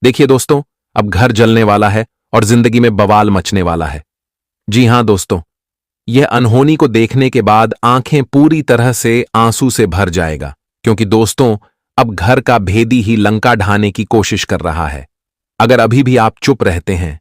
देखिए दोस्तों, अब घर जलने वाला है और जिंदगी में बवाल मचने वाला है। जी हां दोस्तों, यह अनहोनी को देखने के बाद आंखें पूरी तरह से आंसू से भर जाएगा, क्योंकि दोस्तों अब घर का भेदी ही लंका ढाने की कोशिश कर रहा है। अगर अभी भी आप चुप रहते हैं,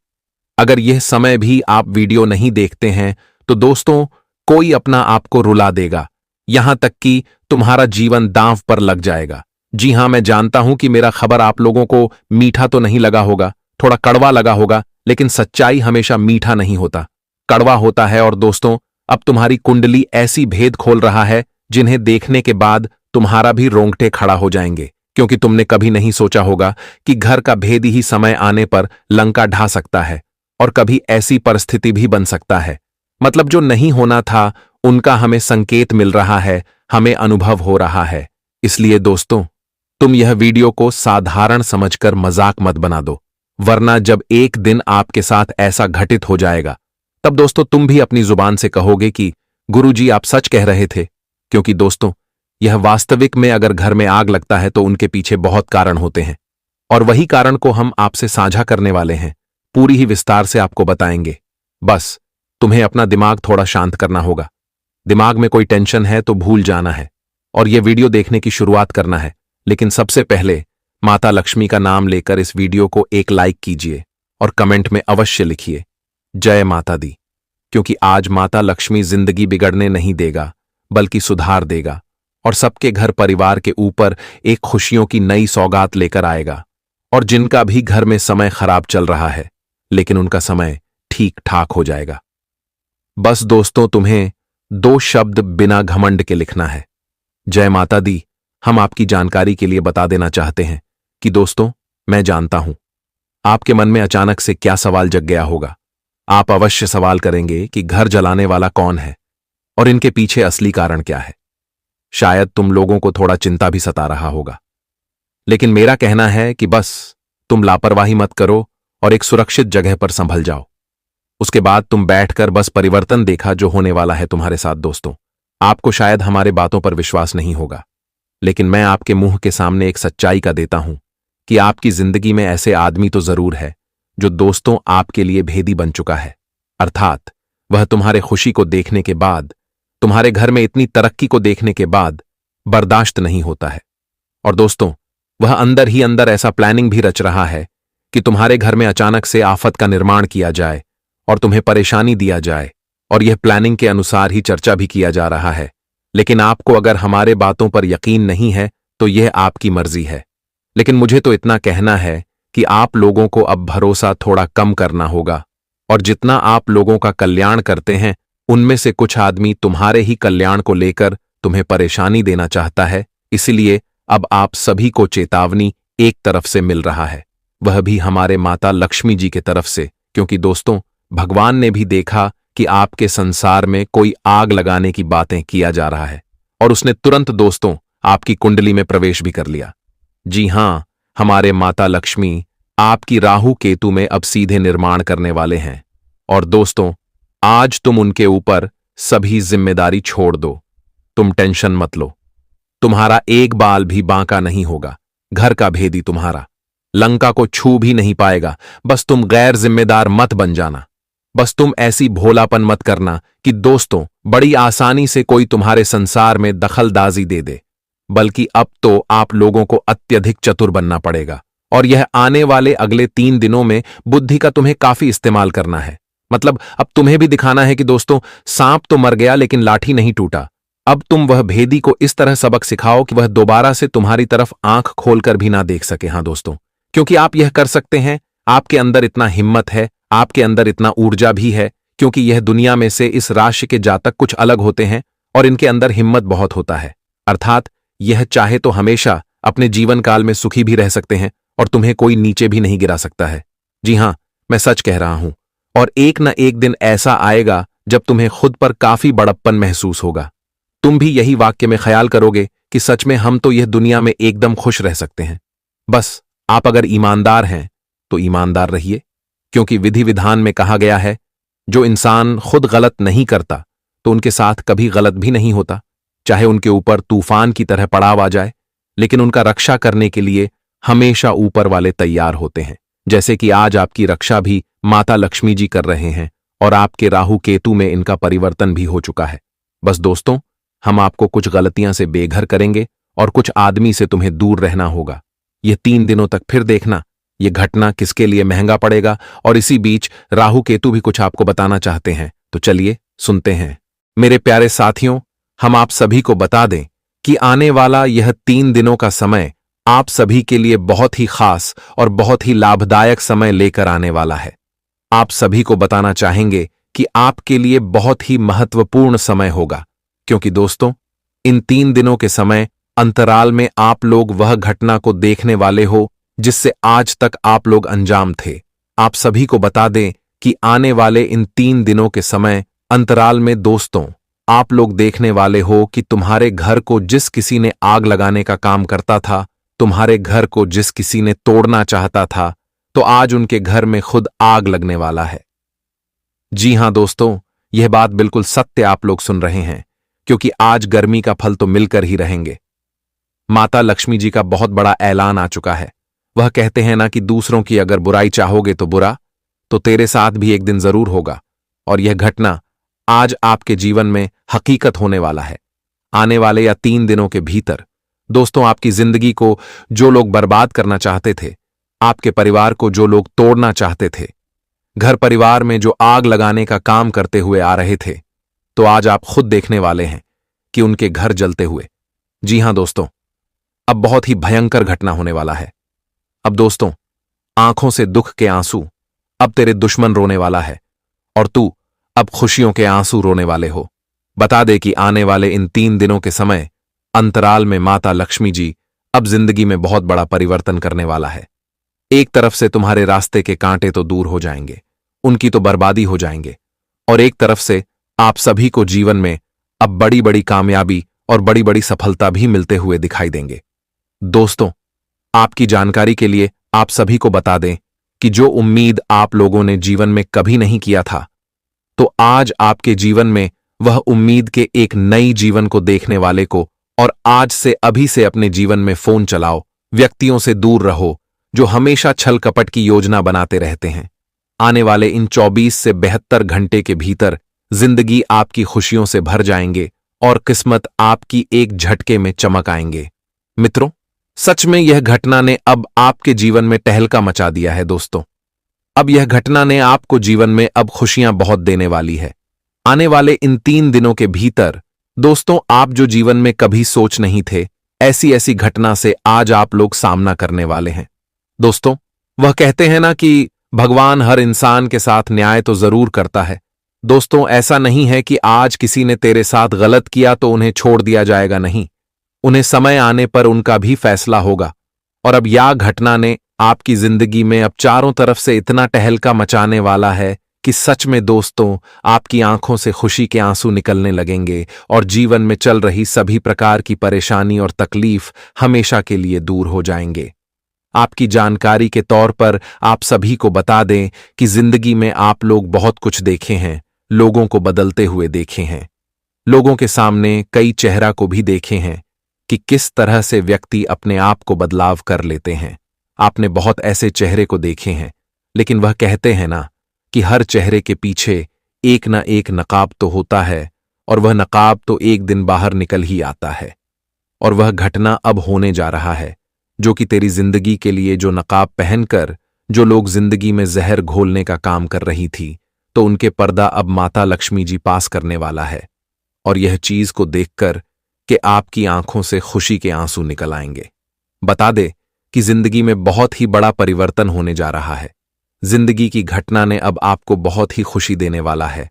अगर यह समय भी आप वीडियो नहीं देखते हैं, तो दोस्तों कोई अपना आपको रुला देगा, यहां तक कि तुम्हारा जीवन दांव पर लग जाएगा। जी हां, मैं जानता हूं कि मेरा खबर आप लोगों को मीठा तो नहीं लगा होगा, थोड़ा कड़वा लगा होगा, लेकिन सच्चाई हमेशा मीठा नहीं होता, कड़वा होता है। और दोस्तों अब तुम्हारी कुंडली ऐसी भेद खोल रहा है जिन्हें देखने के बाद तुम्हारा भी रोंगटे खड़ा हो जाएंगे, क्योंकि तुमने कभी नहीं सोचा होगा कि घर का भेद ही समय आने पर लंका ढा सकता है, और कभी ऐसी परिस्थिति भी बन सकता है। मतलब जो नहीं होना था उनका हमें संकेत मिल रहा है, हमें अनुभव हो रहा है। इसलिए दोस्तों तुम यह वीडियो को साधारण समझकर मजाक मत बना दो, वरना जब एक दिन आपके साथ ऐसा घटित हो जाएगा, तब दोस्तों तुम भी अपनी जुबान से कहोगे कि गुरुजी आप सच कह रहे थे। क्योंकि दोस्तों यह वास्तविक में अगर घर में आग लगता है तो उनके पीछे बहुत कारण होते हैं, और वही कारण को हम आपसे साझा करने वाले हैं, पूरी ही विस्तार से आपको बताएंगे। बस तुम्हें अपना दिमाग थोड़ा शांत करना होगा। दिमाग में कोई टेंशन है तो भूल जाना है और यह वीडियो देखने की शुरुआत करना है। लेकिन सबसे पहले माता लक्ष्मी का नाम लेकर इस वीडियो को एक लाइक कीजिए और कमेंट में अवश्य लिखिए जय माता दी, क्योंकि आज माता लक्ष्मी जिंदगी बिगड़ने नहीं देगा बल्कि सुधार देगा, और सबके घर परिवार के ऊपर एक खुशियों की नई सौगात लेकर आएगा। और जिनका भी घर में समय खराब चल रहा है, लेकिन उनका समय ठीक ठाक हो जाएगा। बस दोस्तों तुम्हें 2 शब्द बिना घमंड के लिखना है, जय माता दी। हम आपकी जानकारी के लिए बता देना चाहते हैं कि दोस्तों मैं जानता हूं आपके मन में अचानक से क्या सवाल जग गया होगा। आप अवश्य सवाल करेंगे कि घर जलाने वाला कौन है और इनके पीछे असली कारण क्या है। शायद तुम लोगों को थोड़ा चिंता भी सता रहा होगा, लेकिन मेरा कहना है कि बस तुम लापरवाही मत करो और एक सुरक्षित जगह पर संभल जाओ। उसके बाद तुम बैठकर बस परिवर्तन देखा जो होने वाला है तुम्हारे साथ। दोस्तों आपको शायद हमारे बातों पर विश्वास नहीं होगा, लेकिन मैं आपके मुंह के सामने एक सच्चाई का देता हूं कि आपकी जिंदगी में ऐसे आदमी तो जरूर है जो दोस्तों आपके लिए भेदी बन चुका है। अर्थात वह तुम्हारे खुशी को देखने के बाद, तुम्हारे घर में इतनी तरक्की को देखने के बाद बर्दाश्त नहीं होता है। और दोस्तों वह अंदर ही अंदर ऐसा प्लानिंग भी रच रहा है कि तुम्हारे घर में अचानक से आफत का निर्माण किया जाए और तुम्हें परेशानी दिया जाए, और यह प्लानिंग के अनुसार ही चर्चा भी किया जा रहा है। लेकिन आपको अगर हमारे बातों पर यकीन नहीं है तो यह आपकी मर्जी है, लेकिन मुझे तो इतना कहना है कि आप लोगों को अब भरोसा थोड़ा कम करना होगा, और जितना आप लोगों का कल्याण करते हैं उनमें से कुछ आदमी तुम्हारे ही कल्याण को लेकर तुम्हें परेशानी देना चाहता है। इसलिए अब आप सभी को चेतावनी एक तरफ से मिल रहा है, वह भी हमारे माता लक्ष्मी जी के तरफ से, क्योंकि दोस्तों भगवान ने भी देखा कि आपके संसार में कोई आग लगाने की बातें किया जा रहा है, और उसने तुरंत दोस्तों आपकी कुंडली में प्रवेश भी कर लिया। जी हां, हमारे माता लक्ष्मी आपकी राहु केतु में अब सीधे निर्माण करने वाले हैं। और दोस्तों आज तुम उनके ऊपर सभी जिम्मेदारी छोड़ दो, तुम टेंशन मत लो, तुम्हारा एक बाल भी बांका नहीं होगा। घर का भेदी तुम्हारा लंका को छू भी नहीं पाएगा। बस तुम गैर जिम्मेदार मत बन जाना, बस तुम ऐसी भोलापन मत करना कि दोस्तों बड़ी आसानी से कोई तुम्हारे संसार में दखलंदाजी दे दे, बल्कि अब तो आप लोगों को अत्यधिक चतुर बनना पड़ेगा। और यह आने वाले अगले 3 दिनों में बुद्धि का तुम्हें काफी इस्तेमाल करना है। मतलब अब तुम्हें भी दिखाना है कि दोस्तों सांप तो मर गया लेकिन लाठी नहीं टूटा। अब तुम वह भेदी को इस तरह सबक सिखाओ कि वह दोबारा से तुम्हारी तरफ आंख खोलकर भी ना देख सके। हां दोस्तों, क्योंकि आप यह कर सकते हैं, आपके अंदर इतना हिम्मत है, आपके अंदर इतना ऊर्जा भी है, क्योंकि यह दुनिया में से इस राशि के जातक कुछ अलग होते हैं और इनके अंदर हिम्मत बहुत होता है। अर्थात यह चाहे तो हमेशा अपने जीवन काल में सुखी भी रह सकते हैं और तुम्हें कोई नीचे भी नहीं गिरा सकता है। जी हां, मैं सच कह रहा हूं, और एक न एक दिन ऐसा आएगा जब तुम्हें खुद पर काफी बड़प्पन महसूस होगा। तुम भी यही वाक्य में ख्याल करोगे कि सच में हम तो यह दुनिया में एकदम खुश रह सकते हैं। बस आप अगर ईमानदार हैं तो ईमानदार रहिए, क्योंकि विधि विधान में कहा गया है जो इंसान खुद गलत नहीं करता तो उनके साथ कभी गलत भी नहीं होता। चाहे उनके ऊपर तूफान की तरह पड़ाव आ जाए, लेकिन उनका रक्षा करने के लिए हमेशा ऊपर वाले तैयार होते हैं। जैसे कि आज आपकी रक्षा भी माता लक्ष्मी जी कर रहे हैं और आपके राहु केतु में इनका परिवर्तन भी हो चुका है। बस दोस्तों, हम आपको कुछ गलतियां से बेघर करेंगे और कुछ आदमी से तुम्हें दूर रहना होगा। ये 3 दिनों तक फिर देखना ये घटना किसके लिए महंगा पड़ेगा। और इसी बीच राहु केतु भी कुछ आपको बताना चाहते हैं, तो चलिए सुनते हैं। मेरे प्यारे साथियों, हम आप सभी को बता दें कि आने वाला यह 3 दिनों का समय आप सभी के लिए बहुत ही खास और बहुत ही लाभदायक समय लेकर आने वाला है। आप सभी को बताना चाहेंगे कि आपके लिए बहुत ही महत्वपूर्ण समय होगा, क्योंकि दोस्तों, इन 3 दिनों के समय अंतराल में आप लोग वह घटना को देखने वाले हो जिससे आज तक आप लोग अनजान थे। आप सभी को बता दें कि आने वाले इन 3 दिनों के समय अंतराल में दोस्तों, आप लोग देखने वाले हो कि तुम्हारे घर को जिस किसी ने आग लगाने का काम करता था, तुम्हारे घर को जिस किसी ने तोड़ना चाहता था, तो आज उनके घर में खुद आग लगने वाला है। जी हां दोस्तों, यह बात बिल्कुल सत्य आप लोग सुन रहे हैं, क्योंकि आज गर्मी का फल तो मिलकर ही रहेंगे। माता लक्ष्मी जी का बहुत बड़ा ऐलान आ चुका है। वह कहते हैं ना कि दूसरों की अगर बुराई चाहोगे तो बुरा, तो तेरे साथ भी एक दिन जरूर होगा। और यह घटना आज आपके जीवन में हकीकत होने वाला है। आने वाले या 3 दिनों के भीतर दोस्तों, आपकी जिंदगी को जो लोग बर्बाद करना चाहते थे, आपके परिवार को जो लोग तोड़ना चाहते थे, घर परिवार में जो आग लगाने का काम करते हुए आ रहे थे, तो आज आप खुद देखने वाले हैं कि उनके घर जलते हुए। जी हां दोस्तों, अब बहुत ही भयंकर घटना होने वाला है। अब दोस्तों, आंखों से दुख के आंसू अब तेरे दुश्मन रोने वाला है और तू अब खुशियों के आंसू रोने वाले हो। बता दे कि आने वाले इन 3 दिनों के समय अंतराल में माता लक्ष्मी जी अब जिंदगी में बहुत बड़ा परिवर्तन करने वाला है। एक तरफ से तुम्हारे रास्ते के कांटे तो दूर हो जाएंगे, उनकी तो बर्बादी हो जाएंगे, और एक तरफ से आप सभी को जीवन में अब बड़ी बड़ी कामयाबी और बड़ी बड़ी सफलता भी मिलते हुए दिखाई देंगे। दोस्तों, आपकी जानकारी के लिए आप सभी को बता दें कि जो उम्मीद आप लोगों ने जीवन में कभी नहीं किया था, तो आज आपके जीवन में वह उम्मीद के एक नई जीवन को देखने वाले को। और आज से अभी से अपने जीवन में फोन चलाओ, व्यक्तियों से दूर रहो जो हमेशा छल कपट की योजना बनाते रहते हैं। आने वाले इन 24 से 72 घंटे के भीतर जिंदगी आपकी खुशियों से भर जाएंगे और किस्मत आपकी एक झटके में चमक आएंगे। मित्रों, सच में यह घटना ने अब आपके जीवन में तहलका मचा दिया है। दोस्तों, अब यह घटना ने आपको जीवन में अब खुशियां बहुत देने वाली है। आने वाले इन 3 दिनों के भीतर दोस्तों, आप जो जीवन में कभी सोच नहीं थे, ऐसी ऐसी घटना से आज आप लोग सामना करने वाले हैं। दोस्तों, वह कहते हैं ना कि भगवान हर इंसान के साथ न्याय तो जरूर करता है। दोस्तों, ऐसा नहीं है कि आज किसी ने तेरे साथ गलत किया तो उन्हें छोड़ दिया जाएगा, नहीं। उन्हें समय आने पर उनका भी फैसला होगा। और अब यह घटना ने आपकी जिंदगी में अब चारों तरफ से इतना टहलका मचाने वाला है कि सच में दोस्तों, आपकी आंखों से खुशी के आंसू निकलने लगेंगे और जीवन में चल रही सभी प्रकार की परेशानी और तकलीफ हमेशा के लिए दूर हो जाएंगे। आपकी जानकारी के तौर पर आप सभी को बता दें कि जिंदगी में आप लोग बहुत कुछ देखे हैं, लोगों को बदलते हुए देखे हैं, लोगों के सामने कई चेहरा को भी देखे हैं कि किस तरह से व्यक्ति अपने आप को बदलाव कर लेते हैं। आपने बहुत ऐसे चेहरे को देखे हैं, लेकिन वह कहते हैं ना कि हर चेहरे के पीछे एक न एक नकाब तो होता है और वह नकाब तो एक दिन बाहर निकल ही आता है। और वह घटना अब होने जा रहा है जो कि तेरी जिंदगी के लिए जो नकाब पहनकर जो लोग जिंदगी में जहर घोलने का काम कर रही थी, तो उनके पर्दा अब माता लक्ष्मी जी पास करने वाला है। और यह चीज को देखकर कि आपकी आंखों से खुशी के आंसू निकल आएंगे। बता दे कि जिंदगी में बहुत ही बड़ा परिवर्तन होने जा रहा है। जिंदगी की घटना ने अब आपको बहुत ही खुशी देने वाला है।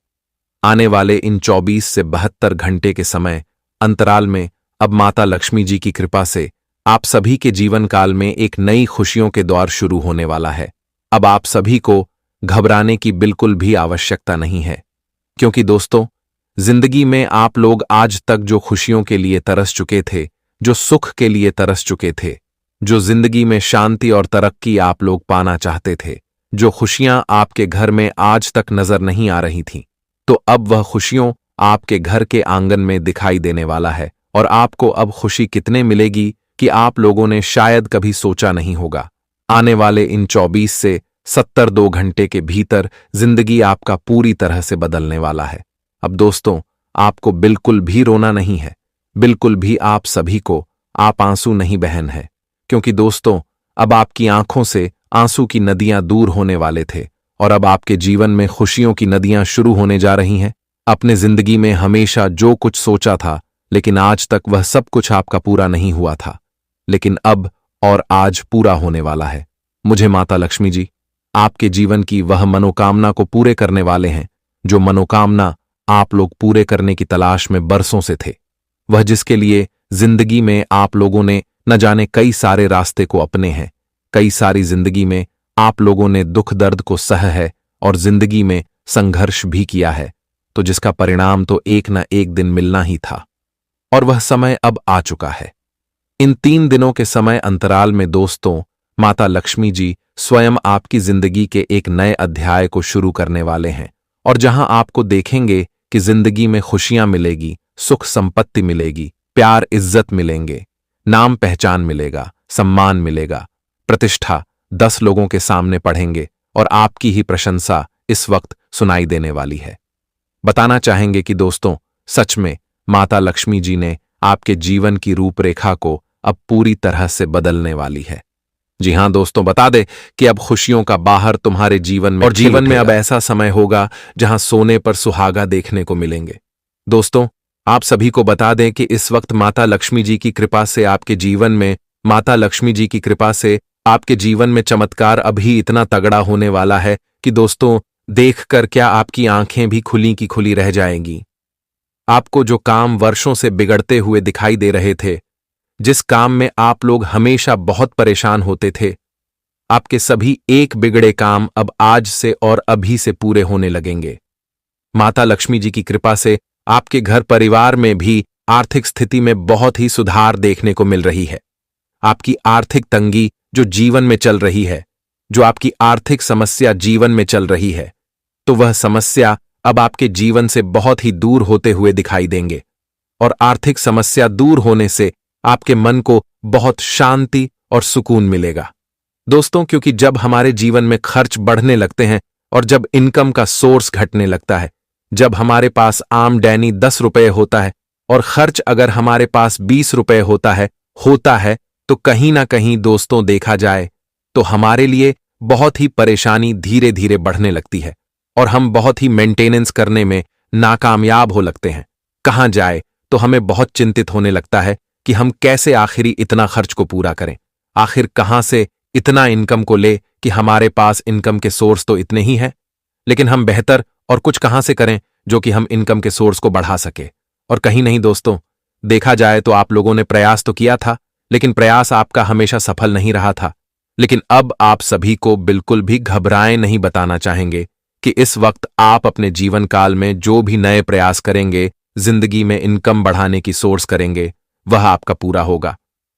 आने वाले इन 24 से 72 घंटे के समय अंतराल में अब माता लक्ष्मी जी की कृपा से आप सभी के जीवन काल में एक नई खुशियों के द्वार शुरू होने वाला है। अब आप सभी को घबराने की बिल्कुल भी आवश्यकता नहीं है, क्योंकि दोस्तों, जिंदगी में आप लोग आज तक जो खुशियों के लिए तरस चुके थे, जो सुख के लिए तरस चुके थे, जो जिंदगी में शांति और तरक्की आप लोग पाना चाहते थे, जो खुशियां आपके घर में आज तक नजर नहीं आ रही थीं, तो अब वह खुशियों आपके घर के आंगन में दिखाई देने वाला है। और आपको अब खुशी कितने मिलेगी कि आप लोगों ने शायद कभी सोचा नहीं होगा। आने वाले इन 24 से 72 घंटे के भीतर जिंदगी आपका पूरी तरह से बदलने वाला है। अब दोस्तों, आपको बिल्कुल भी रोना नहीं है, बिल्कुल भी आप सभी को आप आंसू नहीं बहन है, क्योंकि दोस्तों अब आपकी आंखों से आंसू की नदियां दूर होने वाले थे और अब आपके जीवन में खुशियों की नदियां शुरू होने जा रही हैं। अपने जिंदगी में हमेशा जो कुछ सोचा था, लेकिन आज तक वह सब कुछ आपका पूरा नहीं हुआ था, लेकिन अब और आज पूरा होने वाला है। मुझे माता लक्ष्मी जी आपके जीवन की वह मनोकामना को पूरे करने वाले हैं, जो मनोकामना आप लोग पूरे करने की तलाश में बरसों से थे। वह जिसके लिए जिंदगी में आप लोगों ने न जाने कई सारे रास्ते को अपने हैं, कई सारी जिंदगी में आप लोगों ने दुख दर्द को सह है और जिंदगी में संघर्ष भी किया है, तो जिसका परिणाम तो एक न एक दिन मिलना ही था और वह समय अब आ चुका है। इन 3 दिनों के समय अंतराल में दोस्तों माता लक्ष्मी जी स्वयं आपकी जिंदगी के एक नए अध्याय को शुरू करने वाले हैं और जहां आपको देखेंगे कि जिंदगी में खुशियां मिलेगी, सुख संपत्ति मिलेगी, प्यार इज्जत मिलेंगे, नाम पहचान मिलेगा, सम्मान मिलेगा, प्रतिष्ठा 10 लोगों के सामने पढ़ेंगे और आपकी ही प्रशंसा इस वक्त सुनाई देने वाली है। बताना चाहेंगे कि दोस्तों सच में माता लक्ष्मी जी ने आपके जीवन की रूपरेखा को अब पूरी तरह से बदलने वाली है। जी हां दोस्तों, बता दे कि अब खुशियों का बाहर तुम्हारे जीवन में और जीवन में अब ऐसा समय होगा जहां सोने पर सुहागा देखने को मिलेंगे। दोस्तों आप सभी को बता दें कि इस वक्त माता लक्ष्मी जी की कृपा से आपके जीवन में माता लक्ष्मी जी की कृपा से आपके जीवन में चमत्कार अभी इतना तगड़ा होने वाला है कि दोस्तों देखकर क्या आपकी आंखें भी खुली की खुली रह जाएंगी। आपको जो काम वर्षों से बिगड़ते हुए दिखाई दे रहे थे, जिस काम में आप लोग हमेशा बहुत परेशान होते थे, आपके सभी एक बिगड़े काम अब आज से और अभी से पूरे होने लगेंगे। माता लक्ष्मी जी की कृपा से आपके घर परिवार में भी आर्थिक स्थिति में बहुत ही सुधार देखने को मिल रही है। आपकी आर्थिक तंगी जो जीवन में चल रही है, जो आपकी आर्थिक समस्या जीवन में चल रही है, तो वह समस्या अब आपके जीवन से बहुत ही दूर होते हुए दिखाई देंगे और आर्थिक समस्या दूर होने से आपके मन को बहुत शांति और सुकून मिलेगा। दोस्तों क्योंकि जब हमारे जीवन में खर्च बढ़ने लगते हैं और जब इनकम का सोर्स घटने लगता है, जब हमारे पास आमदनी 10 रुपए होता है और खर्च अगर हमारे पास 20 रुपए होता है तो कहीं ना कहीं दोस्तों देखा जाए तो हमारे लिए बहुत ही परेशानी धीरे धीरे बढ़ने लगती है और हम बहुत ही मेंटेनेंस करने में नाकामयाब हो लगते हैं। कहां जाए तो हमें बहुत चिंतित होने लगता है कि हम कैसे आखिरी इतना खर्च को पूरा करें, आखिर कहां से इतना इनकम को ले कि हमारे पास इनकम के सोर्स तो इतने ही हैं, लेकिन हम बेहतर और कुछ कहां से करें जो कि हम इनकम के सोर्स को बढ़ा सके। और कहीं नहीं दोस्तों, देखा जाए तो आप लोगों ने प्रयास तो किया था, लेकिन प्रयास आपका हमेशा सफल नहीं रहा था। लेकिन अब आप सभी को बिल्कुल भी घबराएं नहीं बताना चाहेंगे कि इस वक्त आप अपने जीवन काल में जो भी नए प्रयास करेंगे, जिंदगी में इनकम बढ़ाने की सोर्स करेंगे, वह आपका पूरा होगा।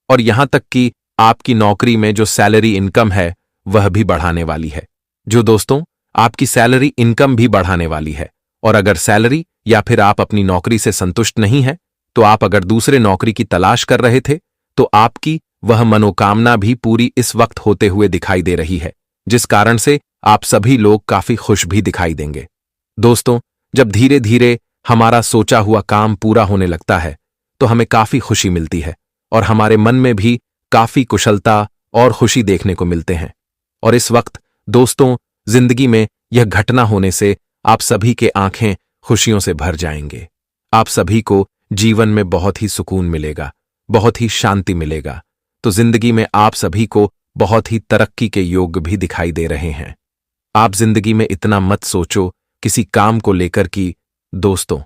और यहां तक कि आपकी नौकरी में जो सैलरी इनकम है वह भी बढ़ाने वाली है। जो दोस्तों आपकी सैलरी इनकम भी बढ़ाने वाली है। और अगर सैलरी या फिर आप अपनी नौकरी से संतुष्ट नहीं हैं, तो आप अगर दूसरे नौकरी की तलाश कर रहे थे, तो आपकी वह मनोकामना भी पूरी इस वक्त होते हुए दिखाई दे रही है, जिस कारण से आप सभी लोग काफी खुश भी दिखाई देंगे। दोस्तों जब धीरे धीरे हमारा सोचा हुआ काम पूरा होने लगता है तो हमें काफी खुशी मिलती है और हमारे मन में भी काफी कुशलता और खुशी देखने को मिलते हैं। और इस वक्त दोस्तों जिंदगी में यह घटना होने से आप सभी के आंखें खुशियों से भर जाएंगे। आप सभी को जीवन में बहुत ही सुकून मिलेगा, बहुत ही शांति मिलेगा। तो जिंदगी में आप सभी को बहुत ही तरक्की के योग भी दिखाई दे रहे हैं। आप जिंदगी में इतना मत सोचो किसी काम को लेकर कि दोस्तों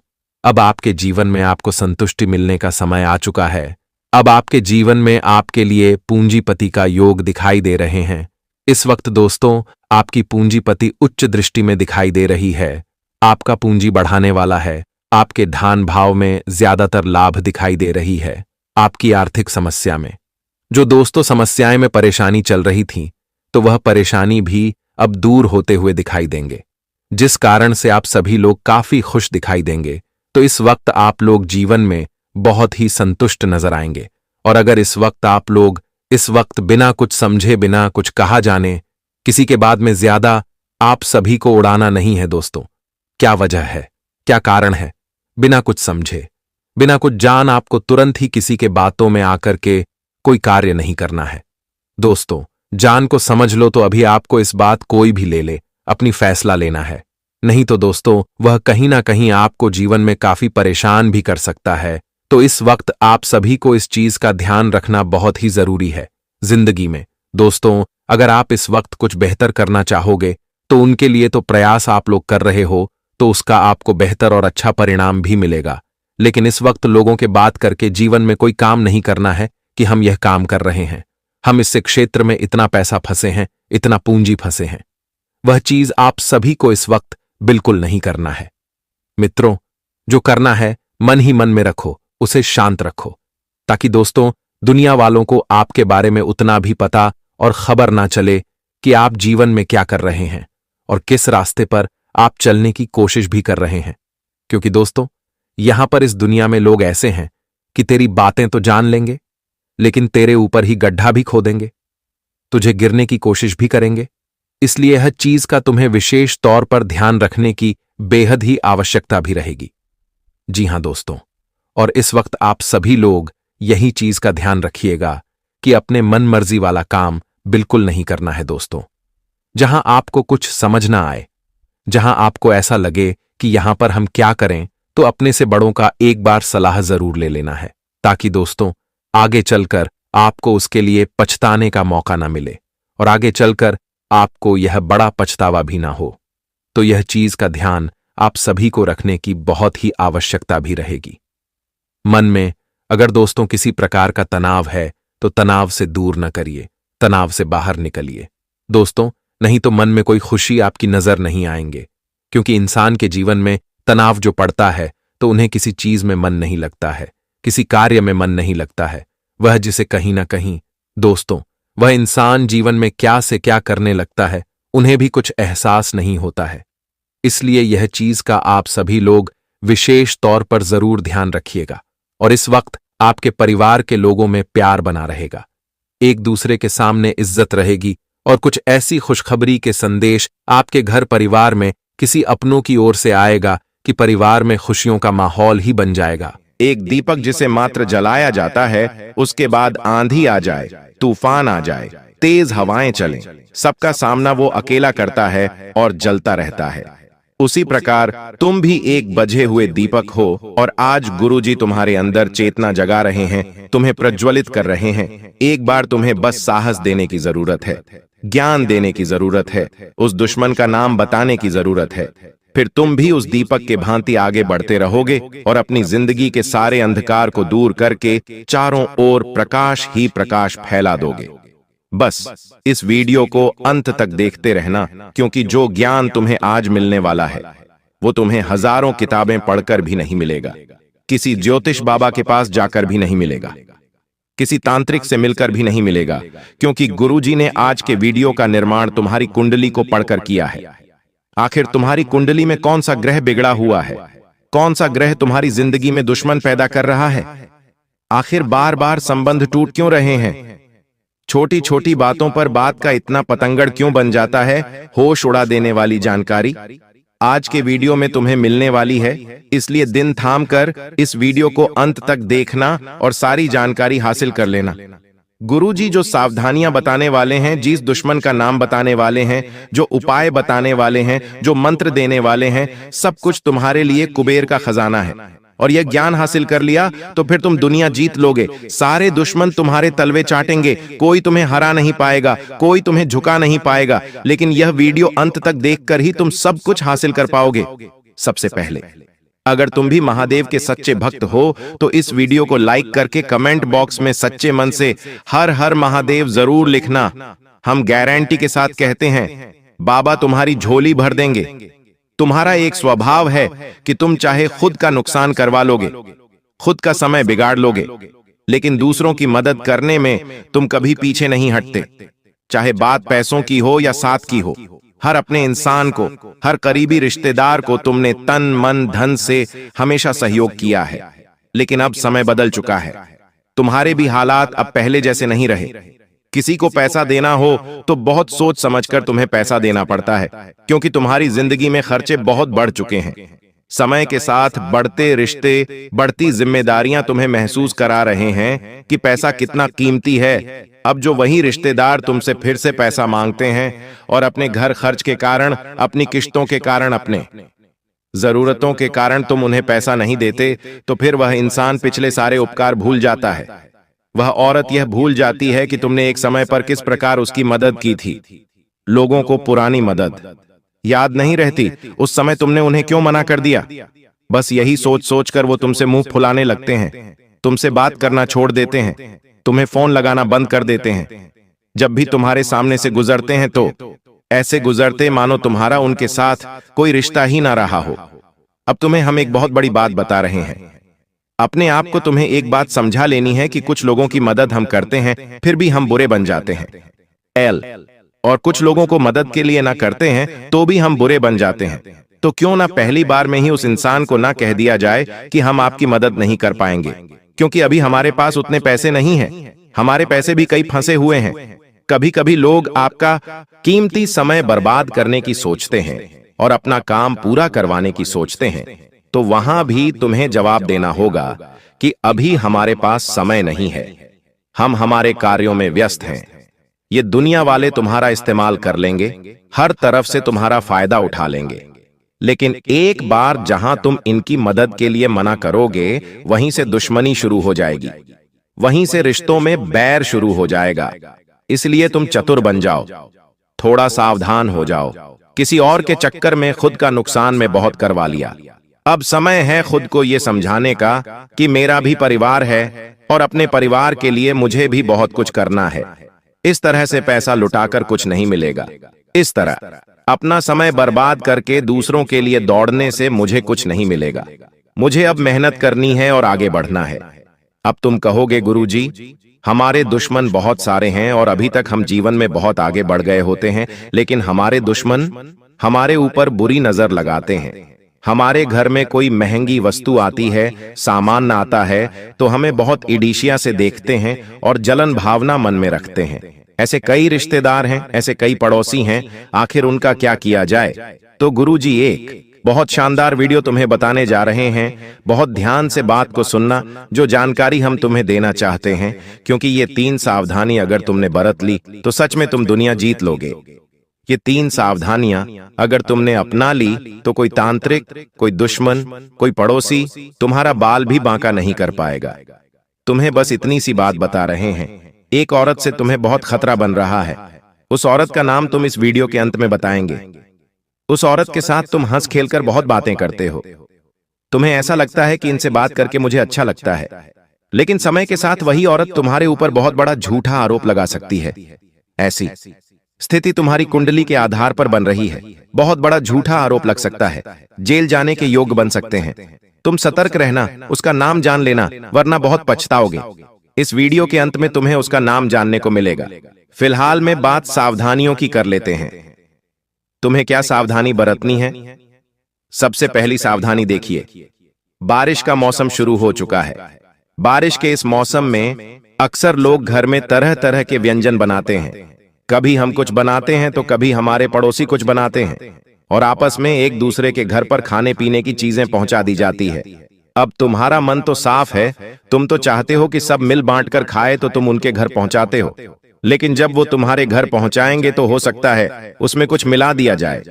अब आपके जीवन में आपको संतुष्टि मिलने का समय आ चुका है। अब आपके जीवन में आपके लिए पूंजीपति का योग दिखाई दे रहे हैं। इस वक्त दोस्तों आपकी पूंजीपति उच्च दृष्टि में दिखाई दे रही है। आपका पूंजी बढ़ाने वाला है। आपके धान भाव में ज्यादातर लाभ दिखाई दे रही है। आपकी आर्थिक समस्या में जो दोस्तों समस्याएं में परेशानी चल रही थी, तो वह परेशानी भी अब दूर होते हुए दिखाई देंगे, जिस कारण से आप सभी लोग काफी खुश दिखाई देंगे। तो इस वक्त आप लोग जीवन में बहुत ही संतुष्ट नजर आएंगे और अगर इस वक्त आप लोग इस वक्त बिना कुछ समझे, बिना कुछ कहा जाने, किसी के बाद में ज्यादा आप सभी को उड़ाना नहीं है दोस्तों। क्या वजह है, क्या कारण है? बिना कुछ समझे, बिना कुछ जान आपको तुरंत ही किसी के बातों में आकर के कोई कार्य नहीं करना है। दोस्तों, जान को समझ लो तो अभी आपको इस बात कोई भी ले ले, अपनी फैसला लेना है। नहीं तो दोस्तों, वह कहीं ना कहीं आपको जीवन में काफी परेशान भी कर सकता है। तो इस वक्त आप सभी को इस चीज का ध्यान रखना बहुत ही जरूरी है जिंदगी में। दोस्तों, अगर आप इस वक्त कुछ बेहतर करना चाहोगे तो उनके लिए तो प्रयास आप लोग कर रहे हो, तो उसका आपको बेहतर और अच्छा परिणाम भी मिलेगा। लेकिन इस वक्त लोगों के बात करके जीवन में कोई काम नहीं करना है कि हम यह काम कर रहे हैं, हम इस क्षेत्र में इतना पैसा फंसे हैं, इतना पूंजी फंसे हैं। वह चीज आप सभी को इस वक्त बिल्कुल नहीं करना है। मित्रों, जो करना है मन ही मन में रखो, उसे शांत रखो, ताकि दोस्तों दुनिया वालों को आपके बारे में उतना भी पता और खबर ना चले कि आप जीवन में क्या कर रहे हैं और किस रास्ते पर आप चलने की कोशिश भी कर रहे हैं। क्योंकि दोस्तों, यहां पर इस दुनिया में लोग ऐसे हैं कि तेरी बातें तो जान लेंगे, लेकिन तेरे ऊपर ही गड्ढा भी खोदेंगे, तुझे गिरने की कोशिश भी करेंगे। इसलिए हर चीज का तुम्हें विशेष तौर पर ध्यान रखने की बेहद ही आवश्यकता भी रहेगी। जी हां दोस्तों, और इस वक्त आप सभी लोग यही चीज का ध्यान रखिएगा कि अपने मन मर्जी वाला काम बिल्कुल नहीं करना है दोस्तों। जहां आपको कुछ समझ ना आए, जहां आपको ऐसा लगे कि यहां पर हम क्या करें, तो अपने से बड़ों का एक बार सलाह जरूर ले लेना है, ताकि दोस्तों आगे चलकर आपको उसके लिए पछताने का मौका ना मिले और आगे चलकर आपको यह बड़ा पछतावा भी ना हो। तो यह चीज का ध्यान आप सभी को रखने की बहुत ही आवश्यकता भी रहेगी। मन में अगर दोस्तों किसी प्रकार का तनाव है तो तनाव से दूर न करिए, तनाव से बाहर निकलिए दोस्तों। नहीं तो मन में कोई खुशी आपकी नजर नहीं आएंगे, क्योंकि इंसान के जीवन में तनाव जो पड़ता है तो उन्हें किसी चीज में मन नहीं लगता है, किसी कार्य में मन नहीं लगता है। वह जिसे कहीं ना कहीं दोस्तों वह इंसान जीवन में क्या से क्या करने लगता है, उन्हें भी कुछ एहसास नहीं होता है। इसलिए यह चीज का आप सभी लोग विशेष तौर पर जरूर ध्यान रखिएगा। और इस वक्त आपके परिवार के लोगों में प्यार बना रहेगा, एक दूसरे के सामने इज्जत रहेगी और कुछ ऐसी खुशखबरी के संदेश आपके घर परिवार में किसी अपनों की ओर से आएगा कि परिवार में खुशियों का माहौल ही बन जाएगा। एक दीपक जिसे मात्र जलाया जाता है, उसके बाद आंधी आ जाए, तूफान आ जाए, तेज हवाएं चलें, सबका सामना वो अकेला करता है और जलता रहता है। उसी प्रकार तुम भी एक बझे हुए दीपक हो और आज गुरुजी तुम्हारे अंदर चेतना जगा रहे हैं, तुम्हें प्रज्वलित कर रहे हैं। एक बार तुम्हें बस साहस देने की जरूरत है, ज्ञान देने की जरूरत है, उस दुश्मन का नाम बताने की जरूरत है। फिर तुम भी उस दीपक के भांति आगे बढ़ते रहोगे और अपनी जिंदगी के सारे अंधकार को दूर करके चारों ओर प्रकाश ही प्रकाश फैला दोगे। बस इस वीडियो को अंत तक देखते रहना, क्योंकि जो ज्ञान तुम्हें आज मिलने वाला है वो तुम्हें हजारों किताबें पढ़कर भी नहीं मिलेगा, किसी ज्योतिष बाबा के पास जाकर भी नहीं मिलेगा, किसी तांत्रिक से मिलकर भी नहीं मिलेगा, क्योंकि गुरुजी ने आज के वीडियो का निर्माण तुम्हारी कुंडली को पढ़कर किया है। आखिर तुम्हारी कुंडली में कौन सा ग्रह बिगड़ा हुआ है, कौन सा ग्रह तुम्हारी जिंदगी में दुश्मन पैदा कर रहा है, आखिर बार बार संबंध टूट क्यों रहे हैं, छोटी छोटी बातों पर बात का इतना पतंगड़ क्यों बन जाता है। होश उड़ा देने वाली जानकारी आज के वीडियो में तुम्हें मिलने वाली है, इसलिए दिन थाम कर इस वीडियो को अंत तक देखना और सारी जानकारी हासिल कर लेना। गुरुजी जो सावधानियां बताने वाले हैं, जिस दुश्मन का नाम बताने वाले हैं, जो उपाय बताने वाले हैं, जो मंत्र देने वाले हैं, सब कुछ तुम्हारे लिए कुबेर का खजाना है। और यह ज्ञान हासिल कर लिया तो फिर तुम दुनिया जीत लोगे, सारे दुश्मन तुम्हारे तलवे चाटेंगे, कोई तुम्हें हरा नहीं पाएगा, कोई तुम्हें झुका नहीं पाएगा। लेकिन यह वीडियो अंत तक देखकर ही तुम सब कुछ हासिल कर पाओगे। सबसे पहले अगर तुम भी महादेव के सच्चे भक्त हो तो इस वीडियो को लाइक करके कमेंट बॉक्स में सच्चे मन से हर हर महादेव जरूर लिखना। हम गारंटी के साथ कहते हैं, बाबा तुम्हारी झोली भर देंगे। तुम्हारा एक स्वभाव है कि तुम चाहे खुद का नुकसान करवा लोगे, खुद का समय बिगाड़ लोगे, लेकिन दूसरों की मदद करने में तुम कभी पीछे नहीं हटते। चाहे बात पैसों की हो या साथ की हो, हर अपने इंसान को, हर करीबी रिश्तेदार को तुमने तन मन धन से हमेशा सहयोग किया है। लेकिन अब समय बदल चुका है, तुम्हारे भी हालात अब पहले जैसे नहीं रहे। किसी को पैसा देना हो तो बहुत सोच समझकर तुम्हें पैसा देना पड़ता है, क्योंकि तुम्हारी जिंदगी में खर्चे बहुत बढ़ चुके हैं। समय के साथ बढ़ते रिश्ते, बढ़ती जिम्मेदारियां तुम्हें महसूस करा रहे हैं कि पैसा कितना कीमती है। अब जो वही रिश्तेदार तुमसे फिर से पैसा मांगते हैं और अपने घर खर्च के कारण, अपनी किश्तों के कारण, अपने जरूरतों के कारण तुम उन्हें पैसा नहीं देते, तो फिर वह इंसान पिछले सारे उपकार भूल जाता है। वह औरत यह भूल जाती है कि तुमने एक समय पर किस प्रकार उसकी मदद की थी। लोगों को पुरानी मदद याद नहीं रहती, उस समय तुमने उन्हें क्यों मना कर दिया। बस यही सोच सोचकर वो तुमसे मुंह फुलाने लगते हैं, तुमसे बात करना छोड़ देते हैं, तुम्हें फोन लगाना बंद कर देते हैं। जब भी तुम्हारे सामने से गुजरते हैं तो ऐसे गुजरते मानो तुम्हारा उनके साथ कोई रिश्ता ही ना रहा हो। अब तुम्हें हम एक बहुत बड़ी बात बता रहे हैं। अपने आप को तुम्हें एक बात समझा लेनी है कि कुछ लोगों की मदद हम करते हैं, फिर भी हम बुरे बन जाते हैं। और कुछ लोगों को मदद के लिए ना करते हैं तो भी हम बुरे बन जाते हैं। तो क्यों ना पहली बार में ही उस इंसान को ना कह दिया जाए कि हम आपकी मदद नहीं कर पाएंगे, क्योंकि अभी हमारे पास उतने पैसे नहीं हैं। हमारे पैसे भी कई फंसे हुए हैं। कभी कभी लोग आपका कीमती समय बर्बाद करने की सोचते हैं और अपना काम पूरा करवाने की सोचते हैं, तो वहां भी तुम्हें जवाब देना होगा कि अभी हमारे पास समय नहीं है। हम हमारे कार्यों में व्यस्त हैं। ये दुनिया वाले तुम्हारा इस्तेमाल कर लेंगे, हर तरफ से तुम्हारा फायदा उठा लेंगे, लेकिन एक बार जहां तुम इनकी मदद के लिए मना करोगे, वहीं से दुश्मनी शुरू हो जाएगी, वहीं से रिश्तों में बैर शुरू हो जाएगा। इसलिए तुम चतुर बन जाओ, थोड़ा सावधान हो जाओ। किसी और के चक्कर में खुद का नुकसान में बहुत करवा लिया। अब समय है खुद को यह समझाने का कि मेरा भी परिवार है और अपने परिवार के लिए मुझे भी बहुत कुछ करना है। इस तरह से पैसा लुटाकर कुछ नहीं मिलेगा। इस तरह अपना समय बर्बाद करके दूसरों के लिए दौड़ने से मुझे कुछ नहीं मिलेगा। मुझे अब मेहनत करनी है और आगे बढ़ना है। अब तुम कहोगे, गुरुजी, हमारे दुश्मन बहुत सारे हैं और अभी तक हम जीवन में बहुत आगे बढ़ गए होते हैं, लेकिन हमारे दुश्मन हमारे ऊपर बुरी नजर लगाते हैं। हमारे घर में कोई महंगी वस्तु आती है, सामान आता है, तो हमें बहुत ईर्ष्या से देखते हैं और जलन भावना मन में रखते हैं। ऐसे कई रिश्तेदार हैं, ऐसे कई पड़ोसी हैं, आखिर उनका क्या किया जाए। तो गुरुजी एक बहुत शानदार वीडियो तुम्हें बताने जा रहे हैं। बहुत ध्यान से बात को सुनना, जो जानकारी हम तुम्हें देना चाहते हैं, क्योंकि ये 3 सावधानी अगर तुमने बरत ली तो सच में तुम दुनिया जीत लोगे। ये 3 सावधानियां अगर तुमने अपना ली तो कोई तांत्रिक, कोई दुश्मन, कोई पड़ोसी तुम्हारा बाल भी बांका नहीं कर पाएगा। तुम्हें बस इतनी सी बात बता रहे हैं। एक औरत से तुम्हें बहुत खतरा बन रहा है। उस औरत का नाम तुम इस वीडियो के अंत में बताएंगे। उस औरत के साथ तुम हंस खेलकर बहुत बातें करते हो। तुम्हें ऐसा लगता है कि इनसे बात करके मुझे अच्छा लगता है, लेकिन समय के साथ वही औरत तुम्हारे ऊपर बहुत बड़ा झूठा आरोप लगा सकती है। ऐसी स्थिति तुम्हारी कुंडली के आधार पर बन रही है। बहुत बड़ा झूठा आरोप लग सकता है, जेल जाने के योग्य बन सकते हैं। तुम सतर्क रहना, उसका नाम जान लेना, वरना बहुत पछताओगे। इस वीडियो के अंत में तुम्हें उसका नाम जानने को मिलेगा। फिलहाल में बात सावधानियों की कर लेते हैं। तुम्हें क्या सावधानी बरतनी है? सबसे पहली सावधानी देखिए, बारिश का मौसम शुरू हो चुका है। बारिश के इस मौसम में अक्सर लोग घर में तरह तरह के व्यंजन बनाते हैं। कभी हम कुछ बनाते हैं तो कभी हमारे पड़ोसी कुछ बनाते हैं, और आपस में एक दूसरे के घर पर खाने पीने की चीजें पहुंचा दी जाती है। अब तुम्हारा मन तो साफ है, तुम तो चाहते हो कि सब मिल बांट कर खाए, तो तुम उनके घर पहुंचाते हो। लेकिन जब वो तुम्हारे घर पहुंचाएंगे तो हो सकता है उसमें कुछ मिला दिया जाए,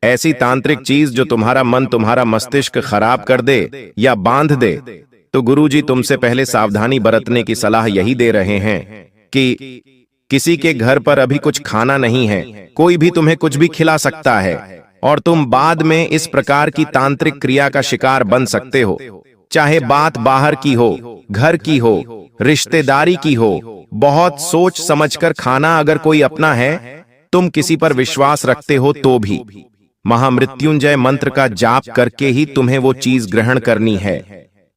ऐसी तांत्रिक चीज जो तुम्हारा मन, तुम्हारा मस्तिष्क खराब कर दे या बांध दे। तो गुरुजी तुमसे पहले सावधानी बरतने की सलाह यही दे रहे हैं कि किसी के घर पर अभी कुछ खाना नहीं है, कोई भी तुम्हें कुछ भी खिला सकता है, और तुम बाद में इस प्रकार की तांत्रिक क्रिया का शिकार बन सकते हो। चाहे बात बाहर की हो, घर की हो, रिश्तेदारी की हो, बहुत सोच समझकर खाना अगर कोई अपना है, तुम किसी पर विश्वास रखते हो तो भी महामृत्युंजय मंत्र का जाप करके ही तुम्हें वो चीज ग्रहण करनी है।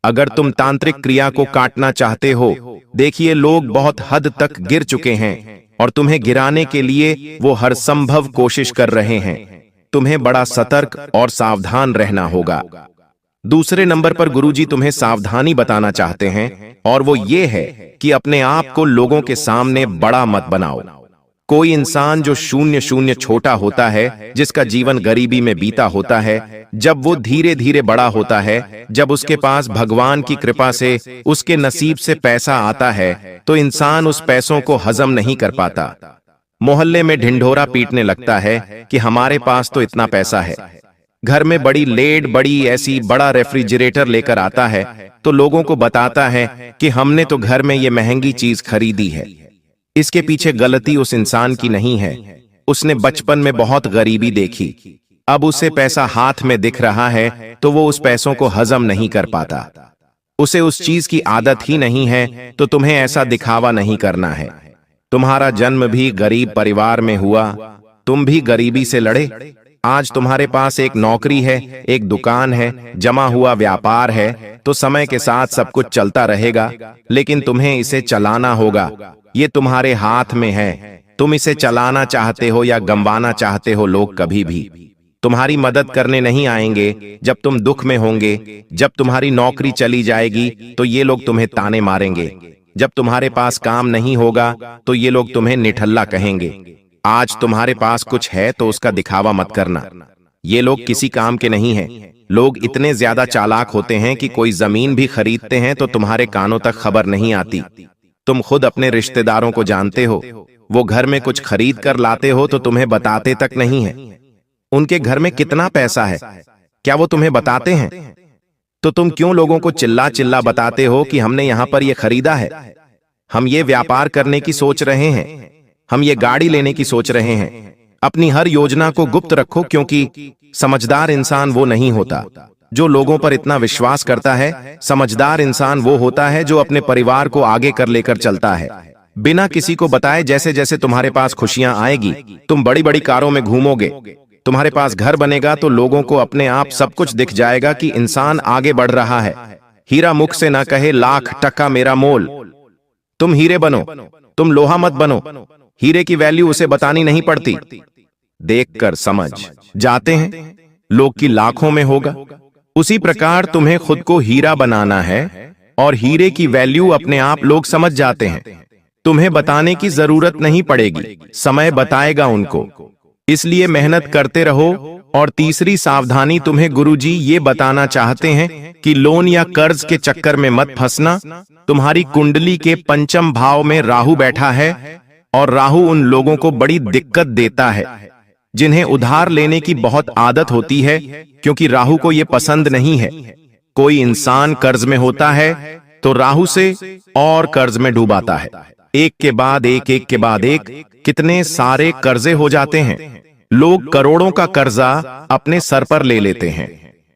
अगर तुम तांत्रिक क्रिया को काटना चाहते हो, देखिए लोग बहुत हद तक गिर चुके हैं और तुम्हें गिराने के लिए वो हर संभव कोशिश कर रहे हैं। तुम्हें बड़ा सतर्क और सावधान रहना होगा। दूसरे नंबर पर गुरुजी तुम्हें सावधानी बताना चाहते हैं और वो ये है कि अपने आप को लोगों के सामने बड़ा मत बनाओ। कोई इंसान जो शून्य शून्य छोटा होता है, जिसका जीवन गरीबी में बीता होता है, जब वो धीरे धीरे बड़ा होता है, जब उसके पास भगवान की कृपा से उसके नसीब से पैसा आता है, तो इंसान उस पैसों को हजम नहीं कर पाता। मोहल्ले में ढिंढोरा पीटने लगता है कि हमारे पास तो इतना पैसा है। घर में बड़ी लेड, बड़ी ऐसी बड़ा रेफ्रिजरेटर लेकर आता है तो लोगों को बताता है कि हमने तो घर में ये महंगी चीज खरीदी है। इसके पीछे गलती उस इंसान की नहीं है। उसने बचपन में बहुत गरीबी देखी, अब उसे पैसा हाथ में दिख रहा है तो वो उस पैसों को हजम नहीं कर पाता। उसे उस चीज की आदत ही नहीं है, तो तुम्हें ऐसा दिखावा नहीं करना है। तुम्हारा जन्म भी गरीब परिवार में हुआ, तुम भी गरीबी से लड़े। आज तुम्हारे पास एक नौकरी है, एक दुकान है, जमा हुआ व्यापार है, तो समय के साथ सब कुछ चलता रहेगा, लेकिन तुम्हें इसे चलाना होगा। ये तुम्हारे हाथ में है। तुम इसे चलाना चाहते हो या गंवाना चाहते हो, लोग कभी भी तुम्हारी मदद करने नहीं आएंगे। जब तुम दुख में होंगे, जब तुम्हारी नौकरी चली जाएगी, तो ये लोग तुम्हें ताने मारेंगे। जब तुम्हारे पास काम नहीं होगा तो ये लोग तुम्हें निठल्ला कहेंगे। आज तुम्हारे पास कुछ है तो उसका दिखावा मत करना। ये लोग किसी काम के नहीं हैं। लोग इतने ज्यादा चालाक होते हैं कि कोई जमीन भी खरीदते हैं तो तुम्हारे कानों तक खबर नहीं आती। तुम खुद अपने रिश्तेदारों को जानते हो, वो घर में कुछ खरीद कर लाते हो तो तुम्हें बताते तक नहीं है। उनके घर में कितना पैसा है, क्या वो तुम्हें बताते हैं? तो तुम क्यों लोगों को चिल्ला चिल्ला बताते हो कि हमने यहां पर ये खरीदा है, हम ये व्यापार करने की सोच रहे हैं, हम ये गाड़ी लेने की सोच रहे हैं। अपनी हर योजना को गुप्त रखो, क्योंकि समझदार इंसान वो नहीं होता जो लोगों पर इतना विश्वास करता है। समझदार इंसान वो होता है जो अपने परिवार को आगे कर लेकर चलता है, बिना किसी को बताए। जैसे जैसे तुम्हारे पास खुशियां आएगी, तुम बड़ी बड़ी कारों में घूमोगे, तुम्हारे पास घर बनेगा, तो लोगों को अपने आप सब कुछ दिख जाएगा कि इंसान आगे बढ़ रहा है। हीरा मुख से ना कहे लाख टका मेरा मोल। तुम हीरे बनो, तुम लोहा मत बनो। हीरे की वैल्यू उसे बतानी नहीं पड़ती, देखकर समझ जाते हैं लोग की लाखों में होगा। उसी प्रकार तुम्हें खुद को हीरा बनाना है और हीरे की वैल्यू अपने आप लोग समझ जाते हैं। तुम्हें बताने की जरूरत नहीं पड़ेगी, समय बताएगा उनको। इसलिए मेहनत करते रहो। और तीसरी सावधानी तुम्हें गुरुजी ये बताना चाहते हैं कि लोन या कर्ज के चक्कर में मत फंसना। तुम्हारी कुंडली के पंचम भाव में राहु बैठा है और राहु उन लोगों को बड़ी दिक्कत देता है जिन्हें उधार लेने की बहुत आदत होती है, क्योंकि राहु को यह पसंद नहीं है। कोई इंसान कर्ज में होता है तो राहु से और कर्ज में डूबाता है। एक के बाद एक, एक के बाद एक, कितने सारे कर्जे हो जाते हैं। लोग करोड़ों का कर्जा अपने सर पर ले लेते हैं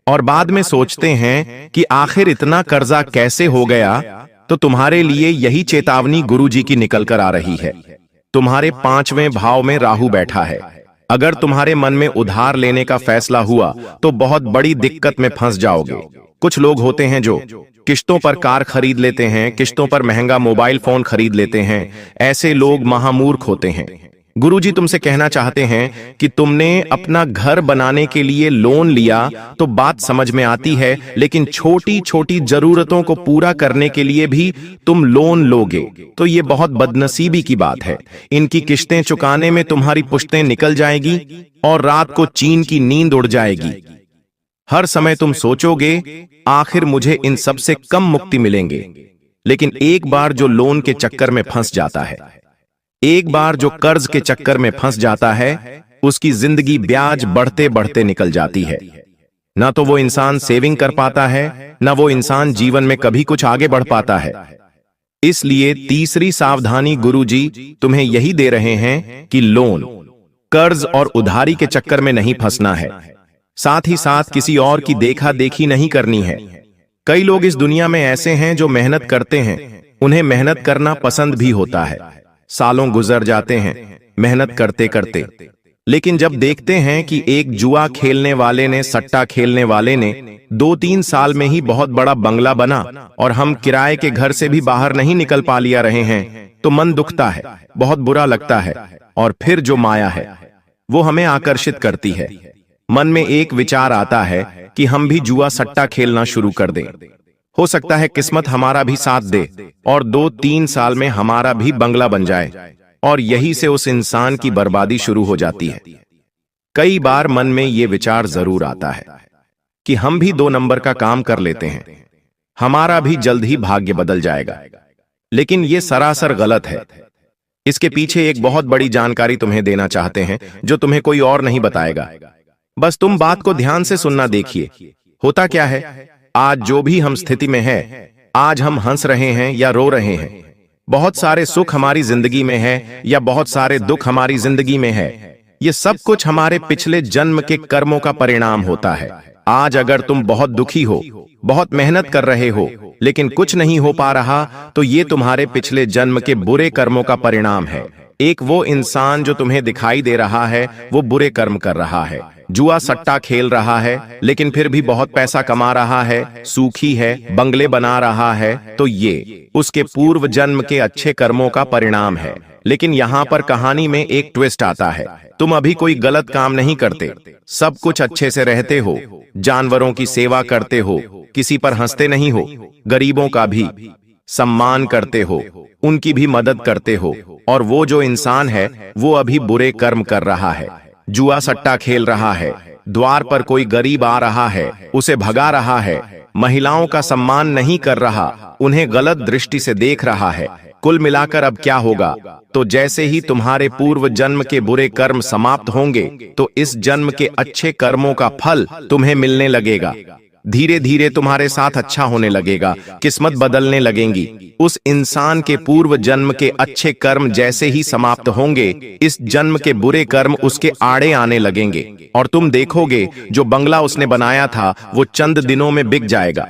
और बाद में सोचते हैं कि आखिर इतना कर्जा कैसे हो गया। तो तुम्हारे लिए यही चेतावनी गुरुजी की निकल कर आ रही है। तुम्हारे पांचवें भाव में राहु बैठा है। अगर तुम्हारे मन में उधार लेने का फैसला हुआ तो बहुत बड़ी दिक्कत में फंस जाओगे। कुछ लोग होते हैं जो किश्तों पर कार खरीद लेते हैं, किश्तों पर महंगा मोबाइल फोन खरीद लेते हैं। ऐसे लोग महामूर्ख होते हैं। गुरुजी तुमसे कहना चाहते हैं कि तुमने अपना घर बनाने के लिए लोन लिया तो बात समझ में आती है, लेकिन छोटी छोटी जरूरतों को पूरा करने के लिए भी तुम लोन लोगे तो ये बहुत बदनसीबी की बात है। इनकी किश्तें चुकाने में तुम्हारी पुश्तें निकल जाएगी और रात को चीन की नींद उड़ जाएगी। हर समय तुम सोचोगे आखिर मुझे इन सब से कम मुक्ति मिलेंगे, लेकिन एक बार जो लोन के चक्कर में फंस जाता है, एक बार जो कर्ज के चक्कर में फंस जाता है, उसकी जिंदगी ब्याज बढ़ते बढ़ते निकल जाती है। ना तो वो इंसान सेविंग कर पाता है, ना वो इंसान जीवन में कभी कुछ आगे बढ़ पाता है। इसलिए तीसरी सावधानी गुरुजी तुम्हें यही दे रहे हैं कि लोन, कर्ज और उधारी के चक्कर में नहीं फंसना है। साथ ही साथ किसी और की देखा देखी नहीं करनी है। कई लोग इस दुनिया में ऐसे हैं जो मेहनत करते हैं, उन्हें मेहनत करना पसंद भी होता है। सालों गुजर जाते हैं मेहनत करते करते, लेकिन जब देखते हैं कि एक जुआ खेलने वाले ने, सट्टा खेलने वाले ने 2-3 साल में ही बहुत बड़ा बंगला बना और हम किराए के घर से भी बाहर नहीं निकल पा लिया रहे हैं, तो मन दुखता है, बहुत बुरा लगता है। और फिर जो माया है वो हमें आकर्षित करती है। मन में एक विचार आता है कि हम भी जुआ सट्टा खेलना शुरू कर दें। हो सकता है किस्मत हमारा भी साथ दे और 2-3 साल में हमारा भी बंगला बन जाए, और यही से उस इंसान की बर्बादी शुरू हो जाती है। कई बार मन में ये विचार जरूर आता है कि हम भी 2 नंबर का काम कर लेते हैं, हमारा भी जल्द ही भाग्य बदल जाएगा। लेकिन ये सरासर गलत है। इसके पीछे एक बहुत बड़ी जानकारी तुम्हें देना चाहते हैं जो तुम्हें कोई और नहीं बताएगा। बस तुम बात को ध्यान से सुनना। देखिए, होता क्या है, आज जो भी हम स्थिति में है, आज हम हंस रहे हैं या रो रहे हैं, बहुत सारे सुख हमारी जिंदगी में है या बहुत सारे दुख हमारी जिंदगी में है, ये सब कुछ हमारे पिछले जन्म के कर्मों का परिणाम होता है। आज अगर तुम बहुत दुखी हो, बहुत मेहनत कर रहे हो, लेकिन कुछ नहीं हो पा रहा, तो ये तुम्हारे पिछले जन्म के बुरे कर्मों का परिणाम है। एक वो इंसान जो तुम्हें दिखाई दे रहा है, वो बुरे कर्म कर रहा है, जुआ सट्टा खेल रहा है, लेकिन फिर भी बहुत पैसा कमा रहा है, सुखी है, बंगले बना रहा है, तो ये उसके पूर्व जन्म के अच्छे कर्मों का परिणाम है। लेकिन यहाँ पर कहानी में एक ट्विस्ट आता है। तुम अभी कोई गलत काम नहीं करते, सब कुछ अच्छे से रहते हो, जानवरों की सेवा करते हो, किसी पर हंसते नहीं हो, गरीबों का भी सम्मान करते हो, उनकी भी मदद करते हो, और वो जो इंसान है वो अभी बुरे कर्म कर रहा है, जुआ सट्टा खेल रहा है, द्वार पर कोई गरीब आ रहा है, उसे भगा रहा है, महिलाओं का सम्मान नहीं कर रहा, उन्हें गलत दृष्टि से देख रहा है। कुल मिलाकर अब क्या होगा, तो जैसे ही तुम्हारे पूर्व जन्म के बुरे कर्म समाप्त होंगे, तो इस जन्म के अच्छे कर्मों का फल तुम्हें मिलने लगेगा। धीरे धीरे तुम्हारे साथ अच्छा होने लगेगा, किस्मत बदलने लगेंगी। उस इंसान के पूर्व जन्म के अच्छे कर्म जैसे ही समाप्त होंगे, इस जन्म के बुरे कर्म उसके आड़े आने लगेंगे, और तुम देखोगे जो बंगला उसने बनाया था वो चंद दिनों में बिक जाएगा।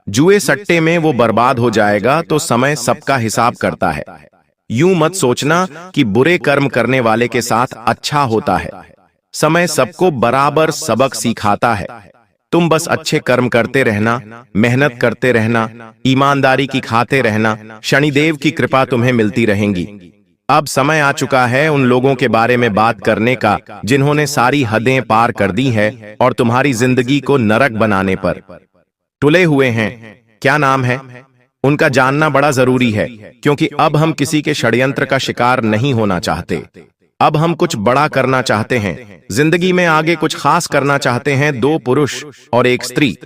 जुए सट्टे में वो बर्बाद हो जाएगा। तो समय सबका हिसाब करता है। यूं मत सोचना कि बुरे कर्म करने वाले के साथ अच्छा होता है। समय सबको बराबर सबक सिखाता है। तुम बस अच्छे कर्म करते रहना, मेहनत करते रहना, ईमानदारी की खाते रहना, शनिदेव की कृपा तुम्हें मिलती रहेंगी। अब समय आ चुका है उन लोगों के बारे में बात करने का जिन्होंने सारी हदें पार कर दी है और तुम्हारी जिंदगी को नरक बनाने पर तुले हुए हैं। क्या नाम है उनका जानना बड़ा जरूरी है, क्योंकि अब हम किसी के षड्यंत्र का शिकार नहीं होना चाहते। अब हम कुछ बड़ा करना चाहते हैं, जिंदगी में आगे कुछ खास करना चाहते हैं। 2 पुरुष और 1 स्त्री,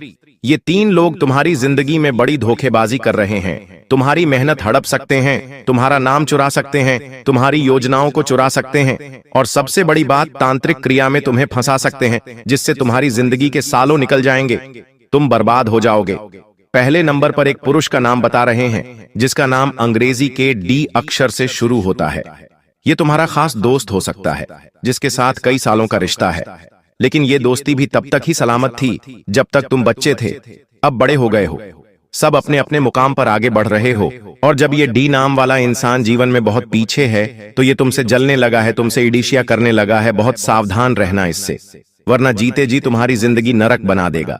ये 3 लोग तुम्हारी जिंदगी में बड़ी धोखेबाजी कर रहे हैं। तुम्हारी मेहनत हड़प सकते हैं, तुम्हारा नाम चुरा सकते हैं, तुम्हारी योजनाओं को चुरा सकते हैं, और सबसे बड़ी बात, तांत्रिक क्रिया में तुम्हें फंसा सकते हैं, जिससे तुम्हारी जिंदगी के सालों निकल जाएंगे, तुम बर्बाद हो जाओगे। पहले नंबर पर एक पुरुष का नाम बता रहे हैं, जिसका नाम अंग्रेजी के D अक्षर से शुरू होता है। ये तुम्हारा खास दोस्त हो सकता है, जिसके साथ कई सालों का रिश्ता है, लेकिन ये दोस्ती भी तब तक ही सलामत थी जब तक तुम बच्चे थे। अब बड़े हो गए हो, सब अपने अपने मुकाम पर आगे बढ़ रहे हो, और जब ये D नाम वाला इंसान जीवन में बहुत पीछे है, तो ये तुमसे जलने लगा है, तुमसे ईर्ष्या करने लगा है। बहुत सावधान रहना इससे, वरना जीते जी तुम्हारी जिंदगी नरक बना देगा।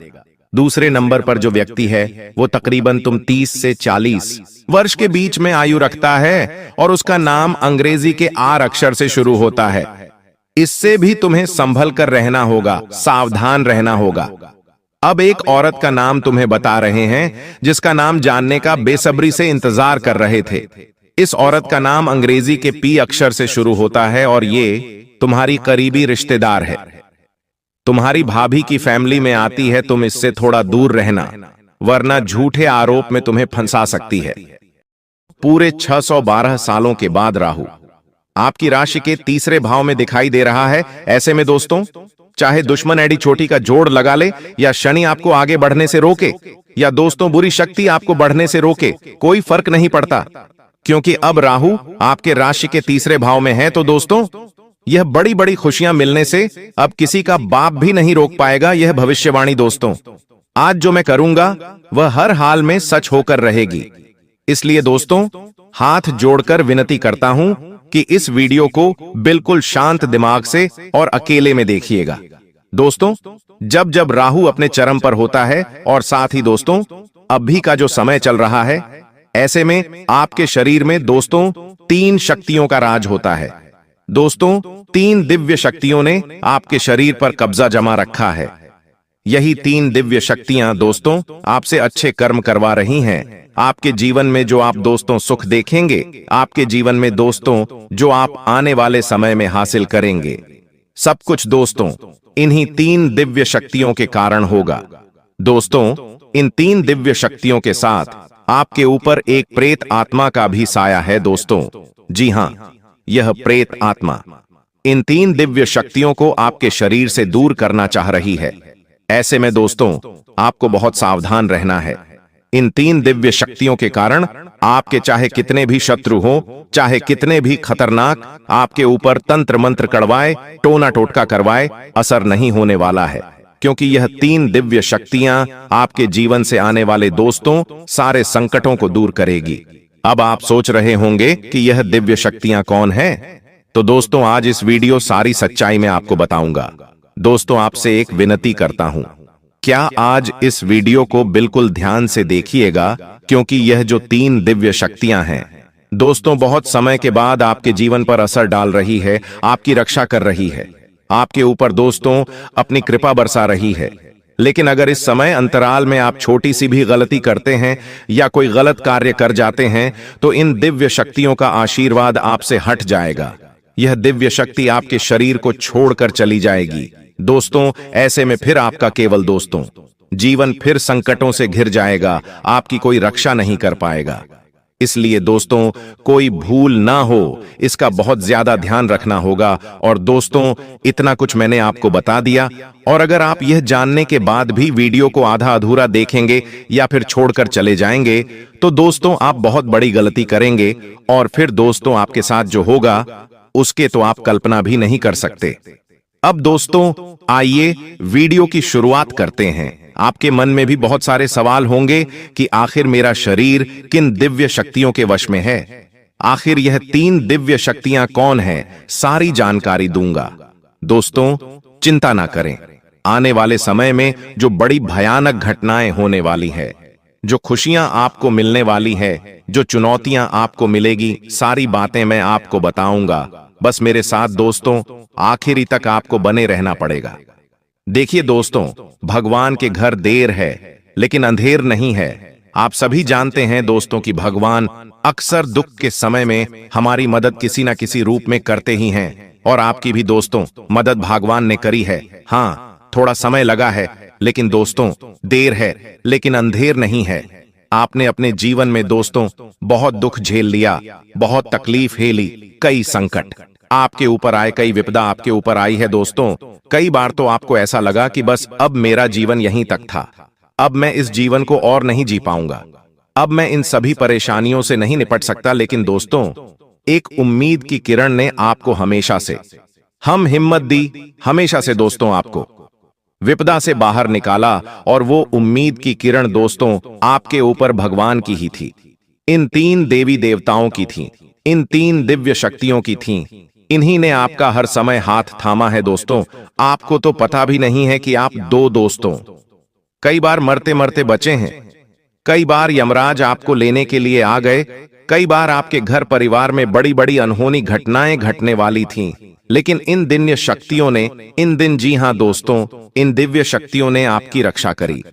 दूसरे नंबर पर जो व्यक्ति है वो तकरीबन तुम 30 से 40 वर्ष के बीच में आयु रखता है, और उसका नाम अंग्रेजी के R अक्षर से शुरू होता है। इससे भी तुम्हें संभल कर रहना होगा, सावधान रहना होगा। अब एक औरत का नाम तुम्हें बता रहे हैं, जिसका नाम जानने का बेसब्री से इंतजार कर रहे थे। इस औरत का नाम अंग्रेजी के P अक्षर से शुरू होता है, और ये तुम्हारी करीबी रिश्तेदार है, तुम्हारी भाभी की फैमिली में आती है। तुम इससे थोड़ा दूर रहना, वरना झूठे आरोप में तुम्हें फंसा सकती है। पूरे 612 सालों के बाद राहु आपकी राशि के तीसरे भाव में दिखाई दे रहा है। ऐसे में दोस्तों, चाहे दुश्मन एडी चोटी का जोड़ लगा ले, या शनि आपको आगे बढ़ने से रोके, या दोस्तों बुरी शक्ति आपको बढ़ने से रोके, कोई फर्क नहीं पड़ता, क्योंकि अब राहु आपके राशि के तीसरे भाव में है। तो दोस्तों, यह बड़ी बड़ी खुशियां मिलने से अब किसी का बाप भी नहीं रोक पाएगा। यह भविष्यवाणी दोस्तों आज जो मैं करूंगा वह हर हाल में सच होकर रहेगी। इसलिए दोस्तों, हाथ जोड़कर विनती करता हूं कि इस वीडियो को बिल्कुल शांत दिमाग से और अकेले में देखिएगा। दोस्तों, जब जब राहु अपने चरम पर होता है, और साथ ही दोस्तों अभी का जो समय चल रहा है, ऐसे में आपके शरीर में दोस्तों 3 शक्तियों का राज होता है। दोस्तों, तीन दिव्य शक्तियों ने आपके शरीर पर कब्जा जमा रखा है। यही तीन दिव्य शक्तियां दोस्तों आपसे अच्छे कर्म करवा रही हैं। आपके जीवन में जो आप दोस्तों सुख देखेंगे, आपके जीवन में दोस्तों जो आप आने वाले समय में हासिल करेंगे, सब कुछ दोस्तों इन्हीं तीन दिव्य शक्तियों के कारण होगा। दोस्तों, इन तीन दिव्य शक्तियों के साथ आपके ऊपर एक प्रेत आत्मा का भी साया है दोस्तों। जी हां, यह प्रेत आत्मा इन तीन दिव्य शक्तियों को आपके शरीर से दूर करना चाह रही है। ऐसे में दोस्तों आपको बहुत सावधान रहना है। इन तीन दिव्य शक्तियों के कारण आपके चाहे कितने भी शत्रु हो, चाहे कितने भी खतरनाक आपके ऊपर तंत्र मंत्र कड़वाए, टोना टोटका करवाए, असर नहीं होने वाला है, क्योंकि यह तीन दिव्य शक्तियां आपके जीवन से आने वाले दोस्तों सारे संकटों को दूर करेगी। अब आप सोच रहे होंगे कि यह दिव्य शक्तियां कौन है? तो दोस्तों आज इस वीडियो सारी सच्चाई में आपको बताऊंगा। दोस्तों आपसे एक विनती करता हूं, क्या आज इस वीडियो को बिल्कुल ध्यान से देखिएगा, क्योंकि यह जो तीन दिव्य शक्तियां हैं दोस्तों बहुत समय के बाद आपके जीवन पर असर डाल रही है, आपकी रक्षा कर रही है, आपके ऊपर दोस्तों अपनी कृपा बरसा रही है। लेकिन अगर इस समय अंतराल में आप छोटी सी भी गलती करते हैं या कोई गलत कार्य कर जाते हैं तो इन दिव्य शक्तियों का आशीर्वाद आपसे हट जाएगा। यह दिव्य शक्ति आपके शरीर को छोड़कर चली जाएगी। दोस्तों ऐसे में फिर आपका केवल दोस्तों जीवन फिर संकटों से घिर जाएगा, आपकी कोई रक्षा नहीं कर पाएगा। इसलिए दोस्तों कोई भूल ना हो, इसका बहुत ज्यादा ध्यान रखना होगा। और दोस्तों इतना कुछ मैंने आपको बता दिया, और अगर आप यह जानने के बाद भी वीडियो को आधा अधूरा देखेंगे या फिर छोड़कर चले जाएंगे तो दोस्तों आप बहुत बड़ी गलती करेंगे, और फिर दोस्तों आपके साथ जो होगा उसके तो आप कल्पना भी नहीं कर सकते। अब दोस्तों आइए वीडियो की शुरुआत करते हैं। आपके मन में भी बहुत सारे सवाल होंगे कि आखिर मेरा शरीर किन दिव्य शक्तियों के वश में है, आखिर यह तीन दिव्य शक्तियां कौन हैं, सारी जानकारी दूंगा। दोस्तों चिंता ना करें, आने वाले समय में जो बड़ी भयानक घटनाएं होने वाली है, जो खुशियां आपको मिलने वाली है, जो चुनौतियां आपको मिलेगी, सारी बातें मैं आपको बताऊंगा। बस मेरे साथ दोस्तों आखिरी तक आपको बने रहना पड़ेगा। देखिए दोस्तों, भगवान के घर देर है लेकिन अंधेर नहीं है। आप सभी जानते हैं दोस्तों कि भगवान अक्सर दुख के समय में हमारी मदद किसी न किसी रूप में करते ही हैं, और आपकी भी दोस्तों मदद भगवान ने करी है। हाँ, थोड़ा समय लगा है, लेकिन दोस्तों देर है लेकिन अंधेर नहीं है। आपने अपने जीवन में दोस्तों बहुत दुख झेल लिया, बहुत तकलीफ झेली, कई संकट आपके ऊपर आए, कई विपदा आपके ऊपर आई है दोस्तों। कई बार तो आपको ऐसा लगा कि बस अब मेरा जीवन यहीं तक था, अब मैं इस जीवन को और नहीं जी पाऊंगा, अब मैं इन सभी परेशानियों से नहीं निपट सकता। लेकिन दोस्तों एक उम्मीद की किरण ने आपको हमेशा से हिम्मत दी, हमेशा से दोस्तों आपको विपदा से बाहर निकाला, और वो उम्मीद की किरण दोस्तों आपके ऊपर भगवान की ही थी, इन तीन देवी देवताओं की थी, इन तीन दिव्य शक्तियों की थी। इन्हीं ने आपका हर समय हाथ थामा है दोस्तों। आपको तो पता भी नहीं है कि आप दो दोस्तों कई बार मरते मरते बचे हैं, कई बार यमराज आपको लेने के लिए आ गए, कई बार आपके घर परिवार में बड़ी बड़ी अनहोनी घटनाएं घटने वाली थीं, लेकिन इन दिव्य शक्तियों ने, इन दिन, जी हां दोस्तों, इन दिव्य शक्तियों ने आपकी रक्षा करी,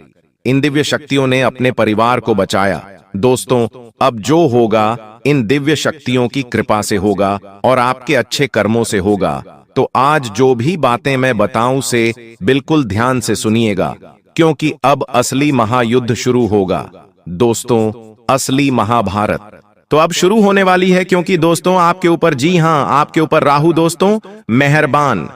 इन दिव्य शक्तियों ने अपने परिवार को बचाया। दोस्तों अब जो होगा इन दिव्य शक्तियों की कृपा से होगा और आपके अच्छे कर्मों से होगा। तो आज जो भी बातें मैं बताऊं से बिल्कुल ध्यान से सुनिएगा, क्योंकि अब असली महायुद्ध शुरू होगा दोस्तों, असली महाभारत तो अब शुरू होने वाली है। क्योंकि दोस्तों आपके ऊपर, जी हां आपके ऊपर राहु दोस्तों मेहरबान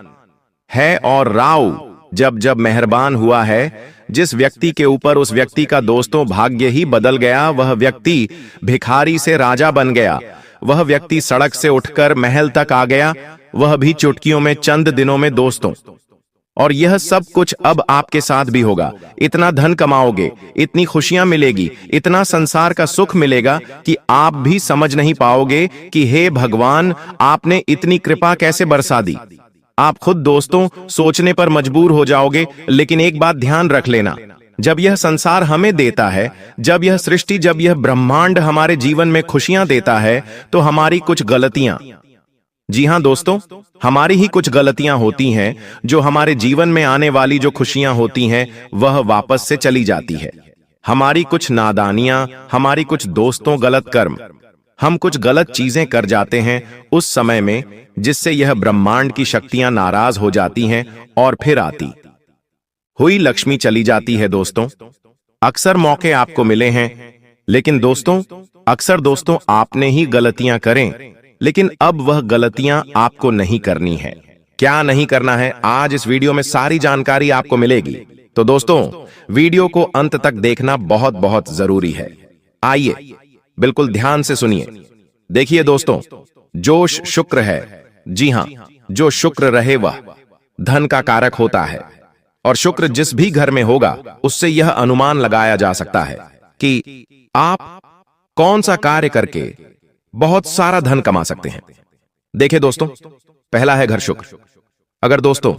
है, और राहु जब मेहरबान हुआ है जिस व्यक्ति के ऊपर, उस व्यक्ति का दोस्तों भाग्य ही बदल गया। वह व्यक्ति भिखारी से राजा बन गया, वह व्यक्ति सड़क से उठकर महल तक आ गया, वह भी चुटकियों में, चंद दिनों में दोस्तों। और यह सब कुछ अब आपके साथ भी होगा। इतना धन कमाओगे, इतनी खुशियां मिलेगी, इतना संसार का सुख मिलेगा कि आप भी समझ नहीं पाओगे कि हे भगवान आपने इतनी कृपा कैसे बरसा दी। आप खुद दोस्तों सोचने पर मजबूर हो जाओगे। लेकिन एक बात ध्यान रख लेना, जब यह संसार हमें देता है, जब यह सृष्टि, जब यह ब्रह्मांड हमारे जीवन में खुशियां देता है, तो हमारी कुछ गलतियां, जी हां दोस्तों, हमारी ही कुछ गलतियां होती हैं जो हमारे जीवन में आने वाली जो खुशियां होती हैं वह वापस से चली जाती है। हमारी कुछ नादानियां, हमारी कुछ दोस्तों गलत कर्म, हम कुछ गलत चीजें कर जाते हैं उस समय में, जिससे यह ब्रह्मांड की शक्तियां नाराज हो जाती हैं और फिर आती हुई लक्ष्मी चली जाती है। दोस्तों, अक्सर मौके आपको मिले हैं, लेकिन दोस्तों अक्सर दोस्तों आपने ही गलतियां करें, लेकिन अब वह गलतियां आपको नहीं करनी है। क्या नहीं करना है, आज इस वीडियो में सारी जानकारी आपको मिलेगी। तो दोस्तों वीडियो को अंत तक देखना बहुत बहुत जरूरी है। आइए बिल्कुल ध्यान से सुनिए। देखिए दोस्तों, जो शुक्र है, जी हां, जो शुक्र रहे वह धन का कारक होता है, और शुक्र जिस भी घर में होगा उससे यह अनुमान लगाया जा सकता है कि आप कौन सा कार्य करके बहुत सारा धन कमा सकते हैं। देखिए दोस्तों, पहला है घर शुक्र। अगर दोस्तों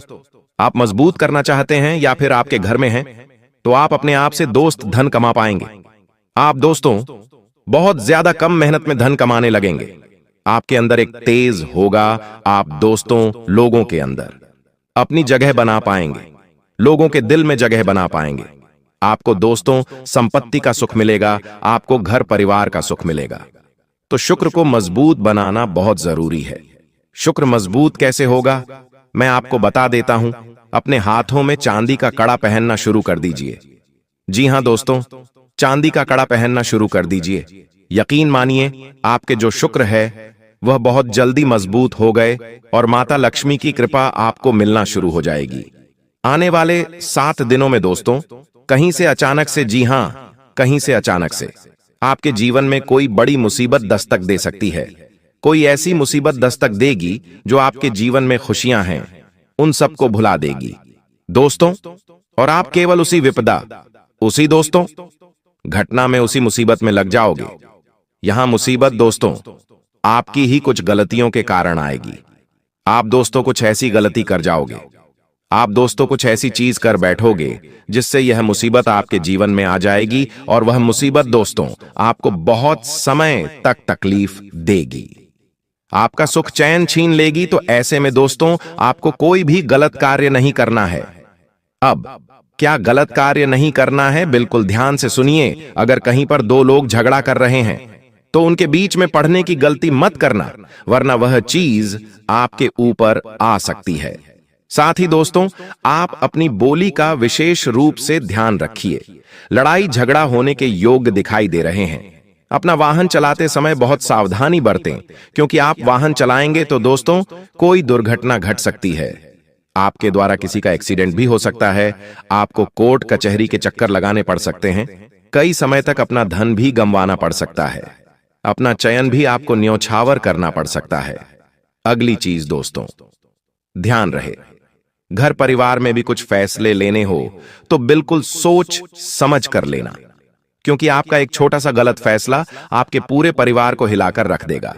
आप मजबूत करना चाहते हैं या फिर आपके घर में हैं, तो आप अपने आप से दोस्त धन कमा पाएंगे। आप दोस्तों बहुत ज्यादा कम मेहनत में धन कमाने लगेंगे। आपके अंदर एक तेज होगा। आप दोस्तों लोगों के अंदर अपनी जगह बना पाएंगे, लोगों के दिल में जगह बना पाएंगे। आपको दोस्तों संपत्ति का सुख मिलेगा, आपको घर परिवार का सुख मिलेगा। तो शुक्र को मजबूत बनाना बहुत जरूरी है। शुक्र मजबूत कैसे होगा, मैं आपको बता देता हूं। अपने हाथों में चांदी का कड़ा पहनना शुरू कर दीजिए। जी हां दोस्तों, चांदी का कड़ा पहनना शुरू कर दीजिए। यकीन मानिए आपके जो शुक्र है वह बहुत जल्दी मजबूत हो गए और माता लक्ष्मी की कृपा आपको मिलना शुरू हो जाएगी। आने वाले 7 दिनों में दोस्तों कहीं से अचानक से, जी हां, कहीं से अचानक से आपके जीवन में कोई बड़ी मुसीबत दस्तक दे सकती है। कोई ऐसी मुसीबत दस्तक देगी जो आपके जीवन में खुशियां हैं उन सबको भुला देगी दोस्तों। और आप केवल उसी विपदा, उसी दोस्तों घटना में, उसी मुसीबत में लग जाओगे। यहां मुसीबत दोस्तों आपकी ही कुछ गलतियों के कारण आएगी। आप दोस्तों कुछ ऐसी गलती कर जाओगे, आप दोस्तों कुछ ऐसी चीज कर बैठोगे जिससे यह मुसीबत आपके जीवन में आ जाएगी, और वह मुसीबत दोस्तों आपको बहुत समय तक तकलीफ देगी, आपका सुख चैन छीन लेगी। तो ऐसे में दोस्तों आपको कोई भी गलत कार्य नहीं करना है। अब क्या गलत कार्य नहीं करना है, बिल्कुल ध्यान से सुनिए। अगर कहीं पर 2 लोग झगड़ा कर रहे हैं तो उनके बीच में पढ़ने की गलती मत करना, वरना वह चीज आपके ऊपर आ सकती है। साथ ही दोस्तों आप अपनी बोली का विशेष रूप से ध्यान रखिए। लड़ाई झगड़ा होने के योग दिखाई दे रहे हैं। अपना वाहन चलाते समय बहुत सावधानी बरतें, क्योंकि आप वाहन चलाएंगे तो दोस्तों कोई दुर्घटना घट सकती है। आपके द्वारा किसी का एक्सीडेंट भी हो सकता है। आपको कोर्ट कचहरी के चक्कर लगाने पड़ सकते हैं। कई समय तक अपना धन भी गंवाना पड़ सकता है। अपना चयन भी आपको न्योछावर करना पड़ सकता है। अगली चीज दोस्तों, ध्यान रहे, घर परिवार में भी कुछ फैसले लेने हो तो बिल्कुल सोच समझ कर लेना, क्योंकि आपका एक छोटा सा गलत फैसला आपके पूरे परिवार को हिलाकर रख देगा।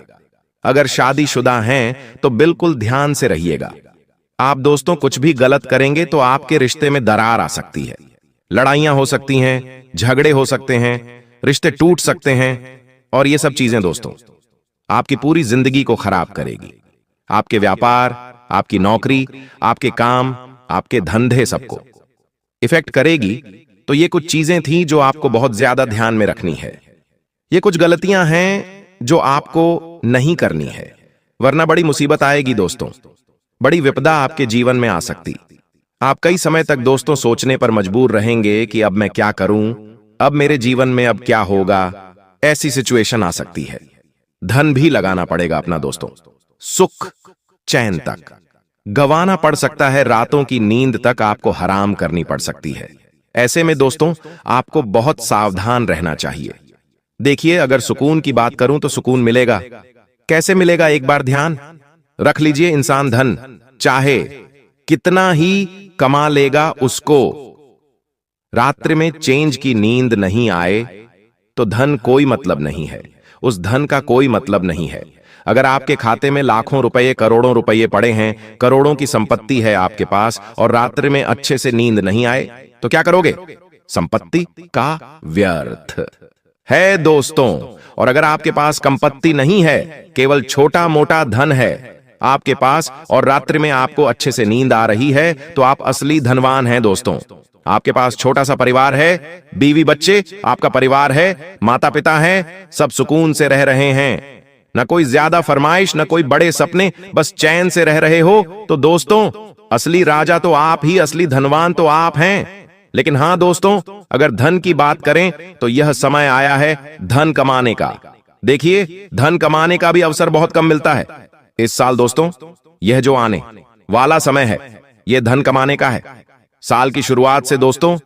अगर शादीशुदा हैं तो बिल्कुल ध्यान से रहिएगा। आप दोस्तों कुछ भी गलत करेंगे तो आपके रिश्ते में दरार आ सकती है, लड़ाइयां हो सकती हैं, झगड़े हो सकते हैं, रिश्ते टूट सकते हैं, और ये सब चीजें दोस्तों आपकी पूरी जिंदगी को खराब करेगी। आपके व्यापार, आपकी नौकरी, आपके काम, आपके धंधे सबको इफेक्ट करेगी। तो ये कुछ चीजें थी जो आपको बहुत ज्यादा ध्यान में रखनी है। ये कुछ गलतियां हैं जो आपको नहीं करनी है, वरना बड़ी मुसीबत आएगी दोस्तों, बड़ी विपदा आपके जीवन में आ सकती। आप कई समय तक दोस्तों सोचने पर मजबूर रहेंगे कि अब मैं क्या करूं, अब मेरे जीवन में अब क्या होगा। ऐसी सिचुएशन आ सकती है। धन भी लगाना पड़ेगा अपना दोस्तों, सुख चैन तक गंवाना पड़ सकता है, रातों की नींद तक आपको हराम करनी पड़ सकती है। ऐसे में दोस्तों आपको बहुत सावधान रहना चाहिए। देखिए, अगर सुकून की बात करूं तो सुकून मिलेगा। कैसे मिलेगा, एक बार ध्यान रख लीजिए। इंसान धन चाहे कितना ही कमा लेगा, उसको रात्रि में चैन की नींद नहीं आए तो धन कोई मतलब नहीं है, उस धन का कोई मतलब नहीं है। अगर आपके खाते में लाखों रुपए, करोड़ों रुपए पड़े हैं, करोड़ों की संपत्ति है आपके पास, और रात्रि में अच्छे से नींद नहीं आए, तो क्या करोगे? संपत्ति का व्यर्थ है दोस्तों। और अगर आपके पास संपत्ति नहीं है, केवल छोटा मोटा धन है, आपके पास और रात्रि में आपको अच्छे से नींद आ रही है तो आप असली धनवान हैं दोस्तों। आपके पास छोटा सा परिवार है, बीवी बच्चे, आपका परिवार है, माता पिता हैं, सब सुकून से रह रहे हैं, न कोई ज्यादा फरमाइश, न कोई बड़े सपने, बस चैन से रह रहे हो, तो दोस्तों असली राजा तो आप ही, असली धनवान तो आप हैं। लेकिन हां दोस्तों, अगर धन की बात करें तो यह समय आया है धन कमाने का। देखिए, धन कमाने का भी अवसर बहुत कम मिलता है इस साल दोस्तों। यह जो आने वाला समय है, यह धन कमाने का है। साल की शुरुआत से दोस्तों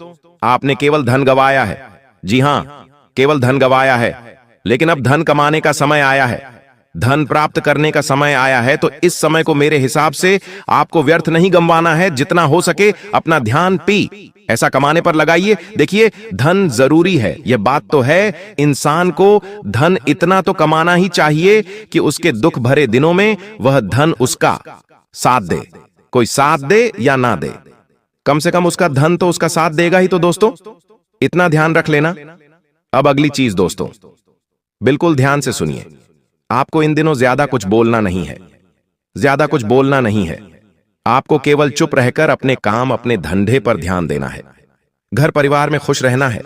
आपने केवल धन गवाया है। जी हां, केवल धन गवाया है, लेकिन अब धन कमाने का समय आया है, धन प्राप्त करने का समय आया है। तो इस समय को मेरे हिसाब से आपको व्यर्थ नहीं गंवाना है। जितना हो सके अपना ध्यान ऐसा कमाने पर लगाइए। देखिए, धन जरूरी है, यह बात तो है। इंसान को धन इतना तो कमाना ही चाहिए कि उसके दुख भरे दिनों में वह धन उसका साथ दे। कोई साथ दे या ना दे, कम से कम उसका धन तो उसका साथ देगा ही। तो दोस्तों इतना ध्यान रख लेना। अब अगली चीज दोस्तों, बिल्कुल ध्यान से सुनिए। आपको इन दिनों ज्यादा कुछ बोलना नहीं है, ज्यादा कुछ बोलना नहीं है। आपको केवल चुप रहकर अपने काम, अपने धंधे पर ध्यान देना है। घर परिवार में खुश रहना है।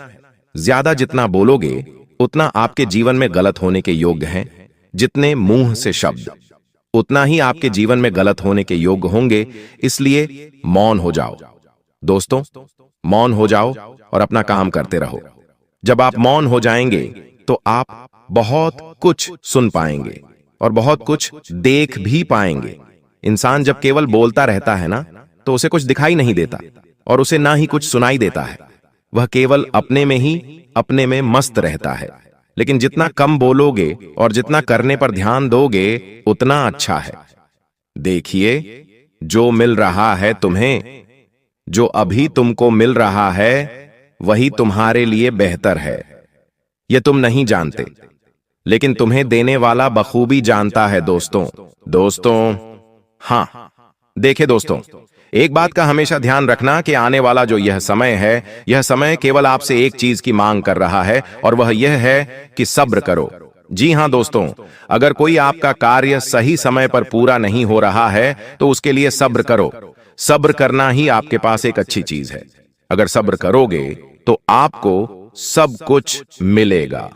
ज्यादा जितना बोलोगे उतना आपके जीवन में गलत होने के योग्य हैं। जितने मुंह से शब्द, उतना ही आपके जीवन में गलत होने के योग्य होंगे। इसलिए मौन हो जाओ दोस्तों, मौन हो जाओ और अपना काम करते रहो। जब आप मौन हो जाएंगे तो आप बहुत कुछ सुन पाएंगे और बहुत कुछ देख भी पाएंगे। इंसान जब केवल बोलता रहता है ना, तो उसे कुछ दिखाई नहीं देता और उसे ना ही कुछ सुनाई देता है। वह केवल अपने में ही, अपने में मस्त रहता है। लेकिन जितना कम बोलोगे और जितना करने पर ध्यान दोगे उतना अच्छा है। देखिए, जो मिल रहा है तुम्हें, जो अभी तुमको मिल रहा है, वही तुम्हारे लिए बेहतर है। यह तुम नहीं जानते, लेकिन तुम्हें देने वाला बखूबी जानता है दोस्तों। हां, देखिए दोस्तों, एक बात का हमेशा ध्यान रखना कि आने वाला जो यह समय है, यह समय केवल आपसे एक चीज की मांग कर रहा है, और वह यह है कि सब्र करो। जी हां दोस्तों, अगर कोई आपका कार्य सही समय पर पूरा नहीं हो रहा है तो उसके लिए सब्र करो। सब्र करना ही आपके पास एक अच्छी चीज है। अगर सब्र करोगे तो आपको सब कुछ मिलेगा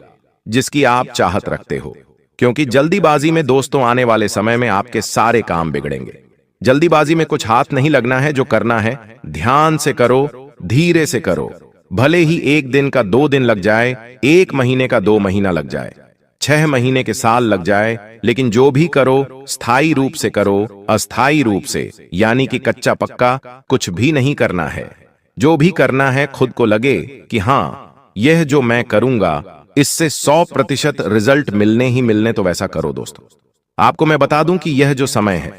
जिसकी आप चाहत रखते हो। क्योंकि जल्दीबाजी में दोस्तों आने वाले समय में आपके सारे काम बिगड़ेंगे। जल्दीबाजी में कुछ हाथ नहीं लगना है। जो करना है ध्यान से करो, धीरे से करो। भले ही एक दिन का 2 दिन लग जाए, 1 महीने का 2 महीना लग जाए, 6 महीने के साल लग जाए, लेकिन जो भी करो स्थायी रूप से करो। अस्थायी रूप से यानी कि कच्चा पक्का कुछ भी नहीं करना है। जो भी करना है खुद को लगे कि हां, यह जो मैं करूंगा इससे 100% रिजल्ट मिलने ही मिलने, तो वैसा करो दोस्तों। आपको मैं बता दूं कि यह जो समय है,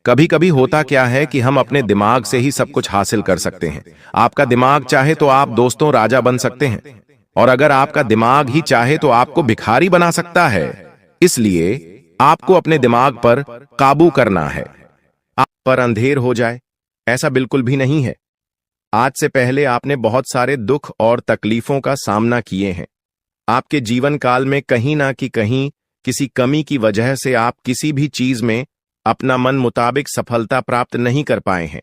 कभी कभी होता क्या है कि हम अपने दिमाग से ही सब कुछ हासिल कर सकते हैं। आपका दिमाग चाहे तो आप दोस्तों राजा बन सकते हैं, और अगर आपका दिमाग ही चाहे तो आपको भिखारी बना सकता है। इसलिए आपको अपने दिमाग पर काबू करना है। आप पर अंधेर हो जाए, ऐसा बिल्कुल भी नहीं है। आज से पहले आपने बहुत सारे दुख और तकलीफों का सामना किए हैं। आपके जीवन काल में कहीं ना कहीं किसी कमी की वजह से आप किसी भी चीज में अपना मन मुताबिक सफलता प्राप्त नहीं कर पाए हैं।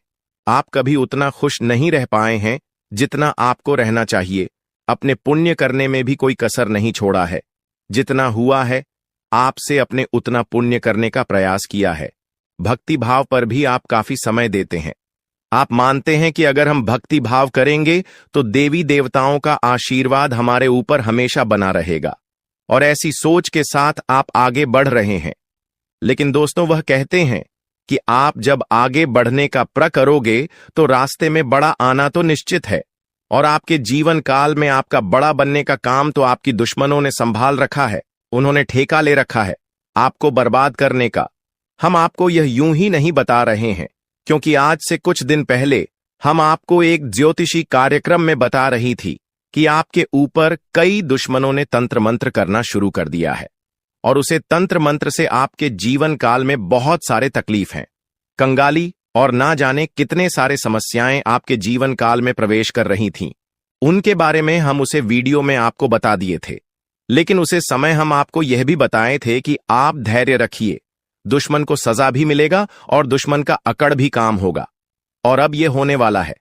आप कभी उतना खुश नहीं रह पाए हैं जितना आपको रहना चाहिए। अपने पुण्य करने में भी कोई कसर नहीं छोड़ा है। जितना हुआ है आपसे अपने उतना पुण्य करने का प्रयास किया है। भक्ति भाव पर भी आप काफी समय देते हैं। आप मानते हैं कि अगर हम भक्ति भाव करेंगे तो देवी देवताओं का आशीर्वाद हमारे ऊपर हमेशा बना रहेगा, और ऐसी सोच के साथ आप आगे बढ़ रहे हैं। लेकिन दोस्तों, वह कहते हैं कि आप जब आगे बढ़ने का प्रण करोगे तो रास्ते में बड़ा आना तो निश्चित है, और आपके जीवन काल में आपका बड़ा बनने का काम तो आपकी दुश्मनों ने संभाल रखा है। उन्होंने ठेका ले रखा है आपको बर्बाद करने का। हम आपको यह यूं ही नहीं बता रहे हैं, क्योंकि आज से कुछ दिन पहले हम आपको एक ज्योतिषी कार्यक्रम में बता रही थी कि आपके ऊपर कई दुश्मनों ने तंत्र मंत्र करना शुरू कर दिया है, और उसे तंत्र मंत्र से आपके जीवन काल में बहुत सारे तकलीफ हैं, कंगाली और ना जाने कितने सारे समस्याएं आपके जीवन काल में प्रवेश कर रही थीं। उनके बारे में हम उसे वीडियो में आपको बता दिए थे, लेकिन उसे समय हम आपको यह भी बताए थे कि आप धैर्य रखिए, दुश्मन को सजा भी मिलेगा और दुश्मन का अकड़ भी काम होगा। और अब यह होने वाला है।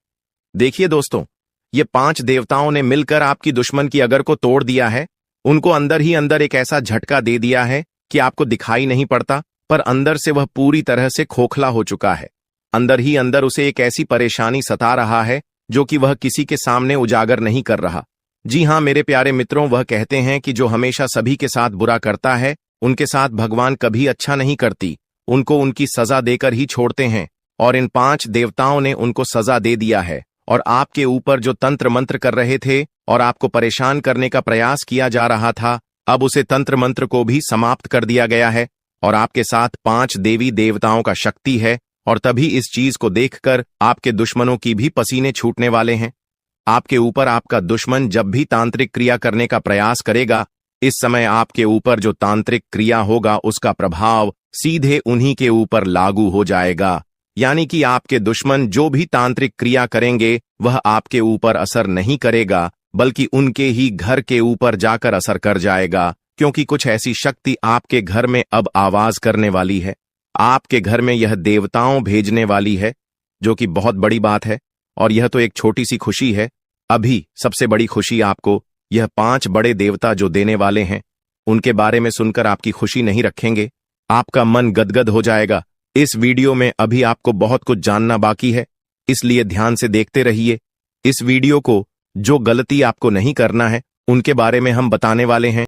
देखिए दोस्तों, ये 5 देवताओं ने मिलकर आपकी दुश्मन की अगर को तोड़ दिया है। उनको अंदर ही अंदर एक ऐसा झटका दे दिया है कि आपको दिखाई नहीं पड़ता, पर अंदर से वह पूरी तरह से खोखला हो चुका है। अंदर ही अंदर उसे एक ऐसी परेशानी सता रहा है जो कि वह किसी के सामने उजागर नहीं कर रहा। जी हां मेरे प्यारे मित्रों, वह कहते हैं कि जो हमेशा सभी के साथ बुरा करता है, उनके साथ भगवान कभी अच्छा नहीं करती, उनको उनकी सजा देकर ही छोड़ते हैं। और इन 5 देवताओं ने उनको सजा दे दिया है और आपके ऊपर जो तंत्र मंत्र कर रहे थे और आपको परेशान करने का प्रयास किया जा रहा था, अब उसे तंत्र मंत्र को भी समाप्त कर दिया गया है। और आपके साथ 5 देवी देवताओं का शक्ति है। और तभी इस चीज को देखकर आपके दुश्मनों की भी पसीने छूटने वाले हैं। आपके ऊपर आपका दुश्मन जब भी तांत्रिक क्रिया करने का प्रयास करेगा, इस समय आपके ऊपर जो तांत्रिक क्रिया होगा उसका प्रभाव सीधे उन्हीं के ऊपर लागू हो जाएगा। यानी कि आपके दुश्मन जो भी तांत्रिक क्रिया करेंगे वह आपके ऊपर असर नहीं करेगा, बल्कि उनके ही घर के ऊपर जाकर असर कर जाएगा। क्योंकि कुछ ऐसी शक्ति आपके घर में अब आवाज करने वाली है। आपके घर में यह देवताओं भेजने वाली है, जो कि बहुत बड़ी बात है। और यह तो एक छोटी सी खुशी है। अभी सबसे बड़ी खुशी आपको यह 5 बड़े देवता जो देने वाले हैं, उनके बारे में सुनकर आपकी खुशी नहीं रखेंगे। आपका मन गदगद हो जाएगा। इस वीडियो में अभी आपको बहुत कुछ जानना बाकी है, इसलिए ध्यान से देखते रहिए। इस वीडियो को जो गलती आपको नहीं करना है, उनके बारे में हम बताने वाले हैं।